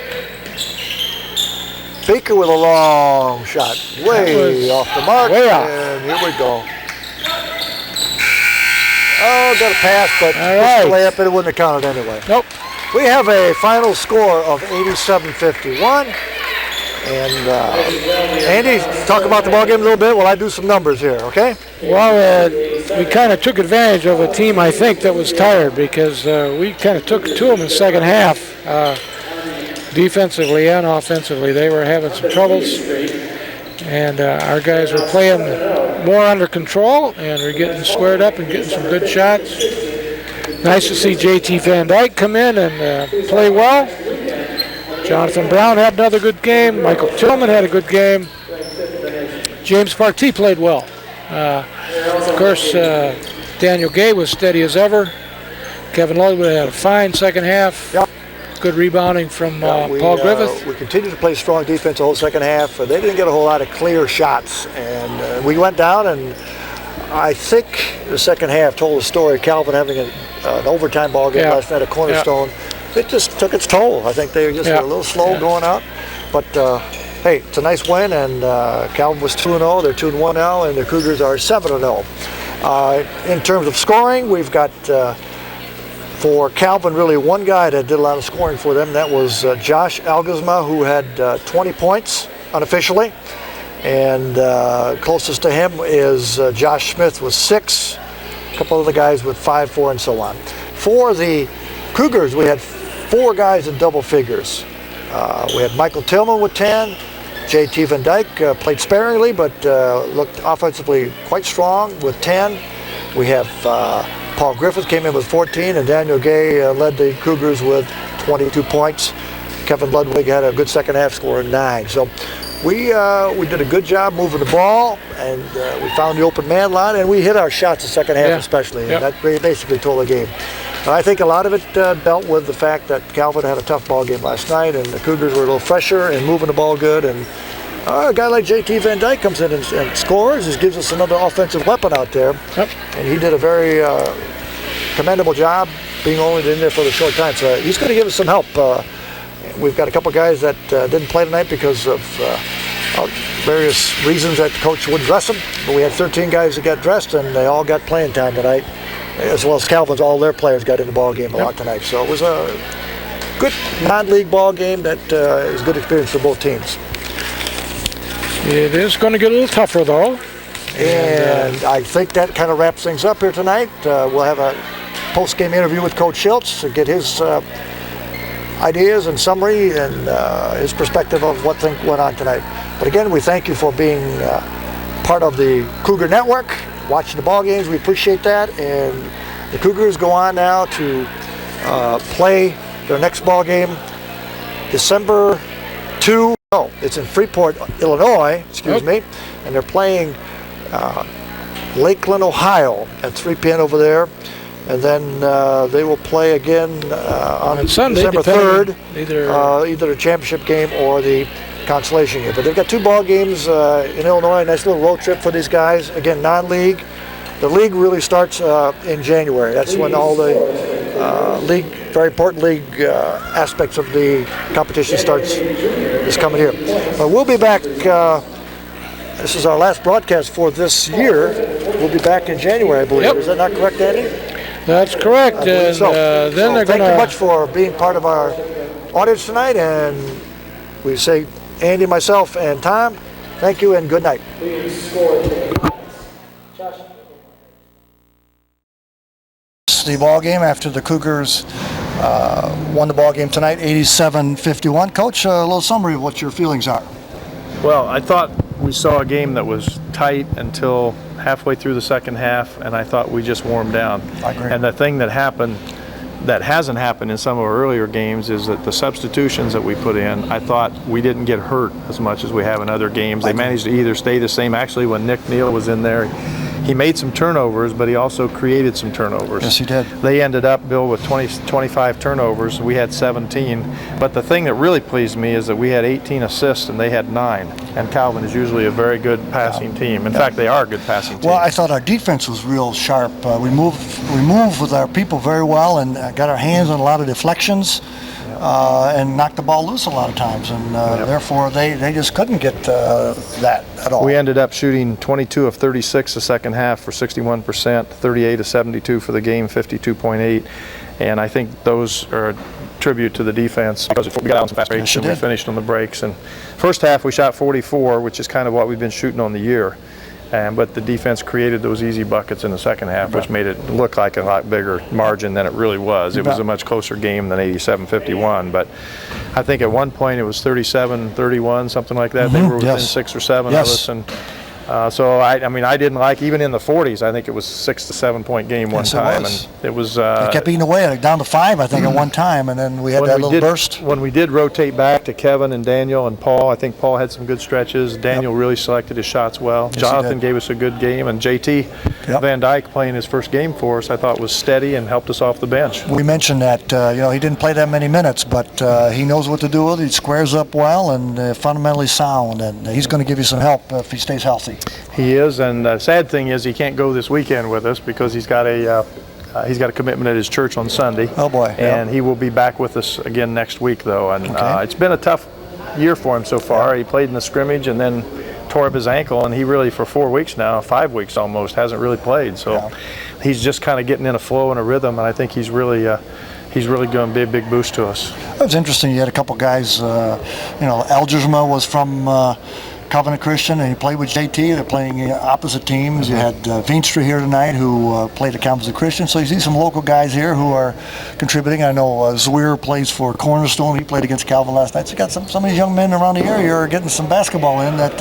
Baker with a long shot. Way off the mark. Way off. And here we go. Oh, got a pass, but just lay up, it wouldn't have counted anyway. Nope. We have a final score of 87-51. And Andy, talk about the ballgame a little bit while I do some numbers here, okay? Well, we kind of took advantage of a team, I think, that was tired because we kind of took it to them in the second half. Defensively and offensively, they were having some troubles. And our guys were playing more under control, and we're getting squared up and getting some good shots. Nice to see J.T. Van Dyke come in and play well. Jonathan Brown had another good game. Michael Tillman had a good game. James Partee played well. Of course, Daniel Gay was steady as ever. Kevin Ludwig had a fine second half. Yep. Good rebounding from Paul Griffith. We continued to play strong defense the whole second half. They didn't get a whole lot of clear shots. And we went down, and I think the second half told the story. Calvin having an overtime ball game last night at Cornerstone. It just took its toll. I think they were just a little slow going out. But, hey, it's a nice win, and Calvin was 2-0. They're 2-1 now, and the Cougars are 7-0. In terms of scoring, we've got, for Calvin, really one guy that did a lot of scoring for them. That was Josh Algazma, who had 20 points unofficially. And closest to him is Josh Smith with 6. A couple of the guys with 5, 4, and so on. For the Cougars, we had 4 guys in double figures. We had Michael Tillman with 10. J.T. Van Dyke played sparingly, but looked offensively quite strong with 10. We have Paul Griffith came in with 14, and Daniel Gay led the Cougars with 22 points. Kevin Ludwig had a good second half, scoring 9. So we did a good job moving the ball, and we found the open man line, and we hit our shots the second half especially. And that basically told the game. I think a lot of it dealt with the fact that Calvin had a tough ball game last night, and the Cougars were a little fresher and moving the ball good. And a guy like J.T. Van Dyke comes in and scores. Just gives us another offensive weapon out there. Yep. And he did a very commendable job being only in there for the short time. So he's going to give us some help. We've got a couple guys that didn't play tonight because of various reasons that the coach wouldn't dress them. But we had 13 guys that got dressed, and they all got playing time tonight. As well as Calvin's, all their players got in the ball game a lot tonight. So it was a good non-league ball game that is a good experience for both teams. It is going to get a little tougher, though. And I think that kind of wraps things up here tonight. We'll have a post-game interview with Coach Schultz to get his ideas and summary and his perspective of what went on tonight. But again, we thank you for being part of the Cougar Network. Watching the ball games, we appreciate that, and the Cougars go on now to play their next ball game December 2. Oh, it's in Freeport, Illinois, excuse me, and they're playing Lakeland, Ohio at 3 p.m. over there, and then they will play again on Sunday, December 3rd, either the championship game or the consolation game. But they've got 2 ball games in Illinois. Nice little road trip for these guys. Again, non-league. The league really starts in January. That's when all the league, very important league aspects of the competition starts this coming year. But we'll be back. This is our last broadcast for this year. We'll be back in January, I believe. Is that not correct, Andy? That's correct. And so. Then they're thank you much for being part of our audience tonight, and we say, Andy, myself, and Tom, thank you and good night. The ball game after the Cougars won the ball game tonight, 87-51. Coach, a little summary of what your feelings are. Well, I thought we saw a game that was tight until halfway through the second half, and I thought we just warmed down. I agree. And the thing that happened that hasn't happened in some of our earlier games is that the substitutions that we put in, I thought we didn't get hurt as much as we have in other games. They managed to either stay the same. Actually, when Nick Neal was in there, he made some turnovers, but he also created some turnovers. Yes, he did. They ended up, Bill, with 25 turnovers. We had 17. But the thing that really pleased me is that we had 18 assists and they had 9. And Calvin is usually a very good passing team. In fact, they are a good passing team. Well, I thought our defense was real sharp. We moved with our people very well and got our hands on a lot of deflections. and knocked the ball loose a lot of times, and therefore they just couldn't get that at all. We ended up shooting 22 of 36 the second half for 61%, 38 of 72 for the game, 52.8, and I think those are a tribute to the defense because we got out on some fast breaks and we finished on the breaks. And first half we shot 44, which is kind of what we've been shooting on the year. But the defense created those easy buckets in the second half, which made it look like a lot bigger margin than it really was. It was a much closer game than 87-51. But I think at one point it was 37-31, something like that. They were within 6 or 7 of us. And so I mean, I didn't like, even in the 40s, I think it was 6 to 7 point game one time. And it was. It kept eating away, down to 5, I think, at one time, and then we had that little burst. When we did rotate back to Kevin and Daniel and Paul, I think Paul had some good stretches. Daniel really selected his shots well. Yes, Jonathan gave us a good game, and JT Van Dyke playing his first game for us, I thought was steady and helped us off the bench. We mentioned that he didn't play that many minutes, but he knows what to do with it. He squares up well and fundamentally sound, and he's going to give you some help if he stays healthy. He is, and the sad thing is he can't go this weekend with us because he's got a commitment at his church on Sunday. Oh boy! And he will be back with us again next week, though. And it's been a tough year for him so far. He played in the scrimmage and then tore up his ankle, and he really, for 4 weeks now, 5 weeks almost, hasn't really played. So he's just kind of getting in a flow and a rhythm, and I think he's really going to be a big boost to us. It was interesting. You had a couple guys. Algersma was from Covenant Christian, and he played with JT. They're playing opposite teams. You had Veenstra here tonight, who played at Covenant Christian. So you see some local guys here who are contributing. I know Zwier plays for Cornerstone. He played against Calvin last night. So you got some of these young men around the area are getting some basketball in at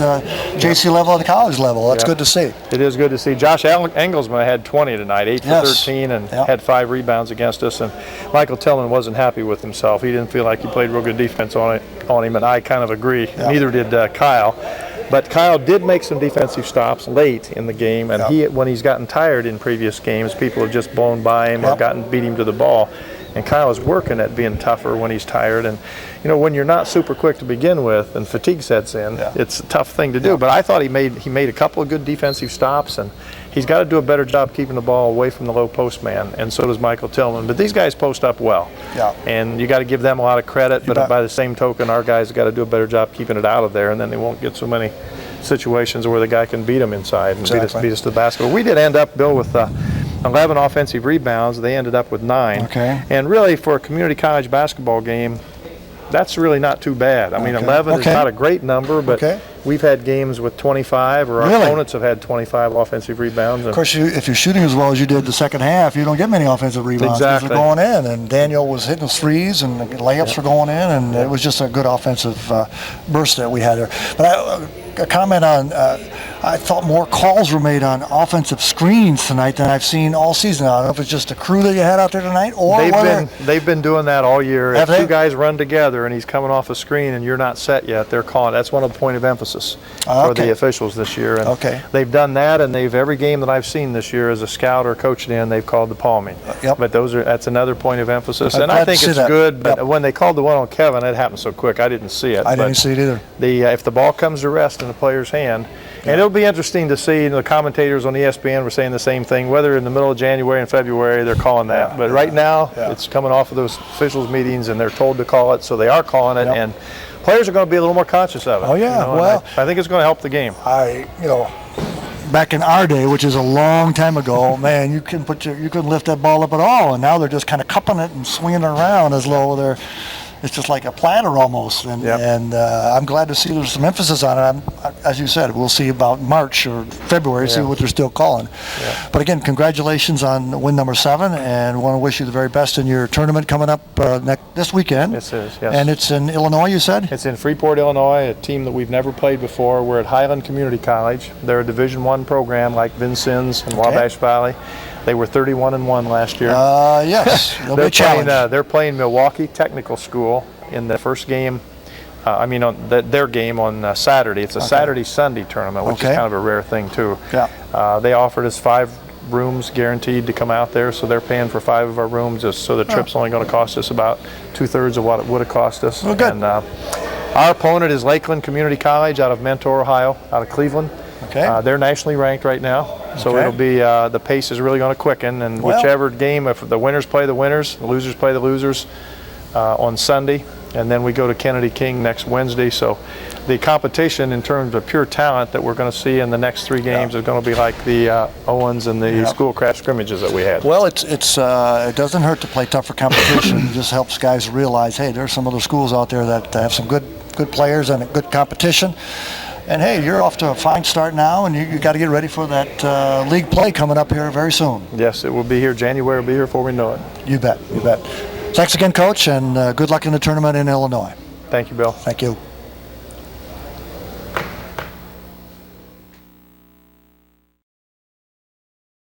JC level, at the college level. That's good to see. It is good to see. Josh Engelsman had 20 tonight, 8 for 13, and had 5 rebounds against us. And Michael Tillman wasn't happy with himself. He didn't feel like he played real good defense on him, and I kind of agree. Neither did Kyle. But Kyle did make some defensive stops late in the game, and when he's gotten tired in previous games, people have just blown by him or beat him to the ball. And Kyle is working at being tougher when he's tired. And when you're not super quick to begin with and fatigue sets in, it's a tough thing to do. But I thought he made a couple of good defensive stops, and he's got to do a better job keeping the ball away from the low post man, and so does Michael Tillman. But these guys post up well, and you got to give them a lot of credit. But by the same token, our guys have got to do a better job keeping it out of there, and then they won't get so many situations where the guy can beat them inside and beat us to the basket. We did end up, Bill, with 11 offensive rebounds. They ended up with 9. Okay. And really, for a community college basketball game, that's really not too bad. I mean, 11 is not a great number, but we've had games with 25, or our opponents have had 25 offensive rebounds. Of course, if you're shooting as well as you did the second half, you don't get many offensive rebounds. Exactly. They're going in, and Daniel was hitting threes, and the layups were going in, and it was just a good offensive burst that we had there. But a comment on, I thought more calls were made on offensive screens tonight than I've seen all season. I don't know if it's just a crew that you had out there tonight, or they've been doing that all year. If two guys run together and he's coming off a screen and you're not set yet, they're calling. That's one of the point of emphasis for the officials this year. And they've done that, and every game that I've seen this year as a scout or coaching in, they've called the palming. But that's another point of emphasis, and I think it's good. But when they called the one on Kevin, it happened so quick I didn't see it. I didn't see it either. If the ball comes to rest in the player's hand, and it'll be interesting to see. The commentators on ESPN were saying the same thing. Whether in the middle of January and February they're calling that, but right now it's coming off of those officials meetings, and they're told to call it, so they are calling it, and players are going to be a little more conscious of it. Oh yeah, well, I think it's going to help the game. Back in our day, which is a long time ago, man, you couldn't lift that ball up at all, and now they're just kind of cupping it and swinging it around as though it's just like a platter almost, and I'm glad to see there's some emphasis on it. As you said, we'll see about March or February, see what they're still calling. But again, congratulations on win number 7, and want to wish you the very best in your tournament coming up this weekend. Yes, it is, yes. And it's in Illinois, you said? It's in Freeport, Illinois, a team that we've never played before. We're at Highland Community College. They're a Division I program like Vincennes and Wabash Valley. They were 31-1 last year. Yes, they'll be a challenge. They're playing Milwaukee Technical School in the first game. Their game on Saturday. It's a Saturday-Sunday tournament, which is kind of a rare thing too. They offered us 5 rooms guaranteed to come out there, so they're paying for 5 of our rooms. So the trip's only going to cost us about 2/3 of what it would have cost us. Well, good. And our opponent is Lakeland Community College out of Mentor, Ohio, out of Cleveland. They're nationally ranked right now, so it'll be the pace is really going to quicken, and whichever game, if the winners play the winners, the losers play the losers, on Sunday, and then we go to Kennedy King next Wednesday. So the competition in terms of pure talent that we're going to see in the next 3 games is going to be like the Owens and the Schoolcraft scrimmages that we had. Well, it doesn't hurt to play tougher competition. It just helps guys realize, hey, there's some other schools out there that have some good players and a good competition. And hey, you're off to a fine start now, and you got to get ready for that league play coming up here very soon. Yes, it will be here. January will be here before we know it. You bet, you bet. Thanks again, Coach, and good luck in the tournament in Illinois. Thank you, Bill. Thank you.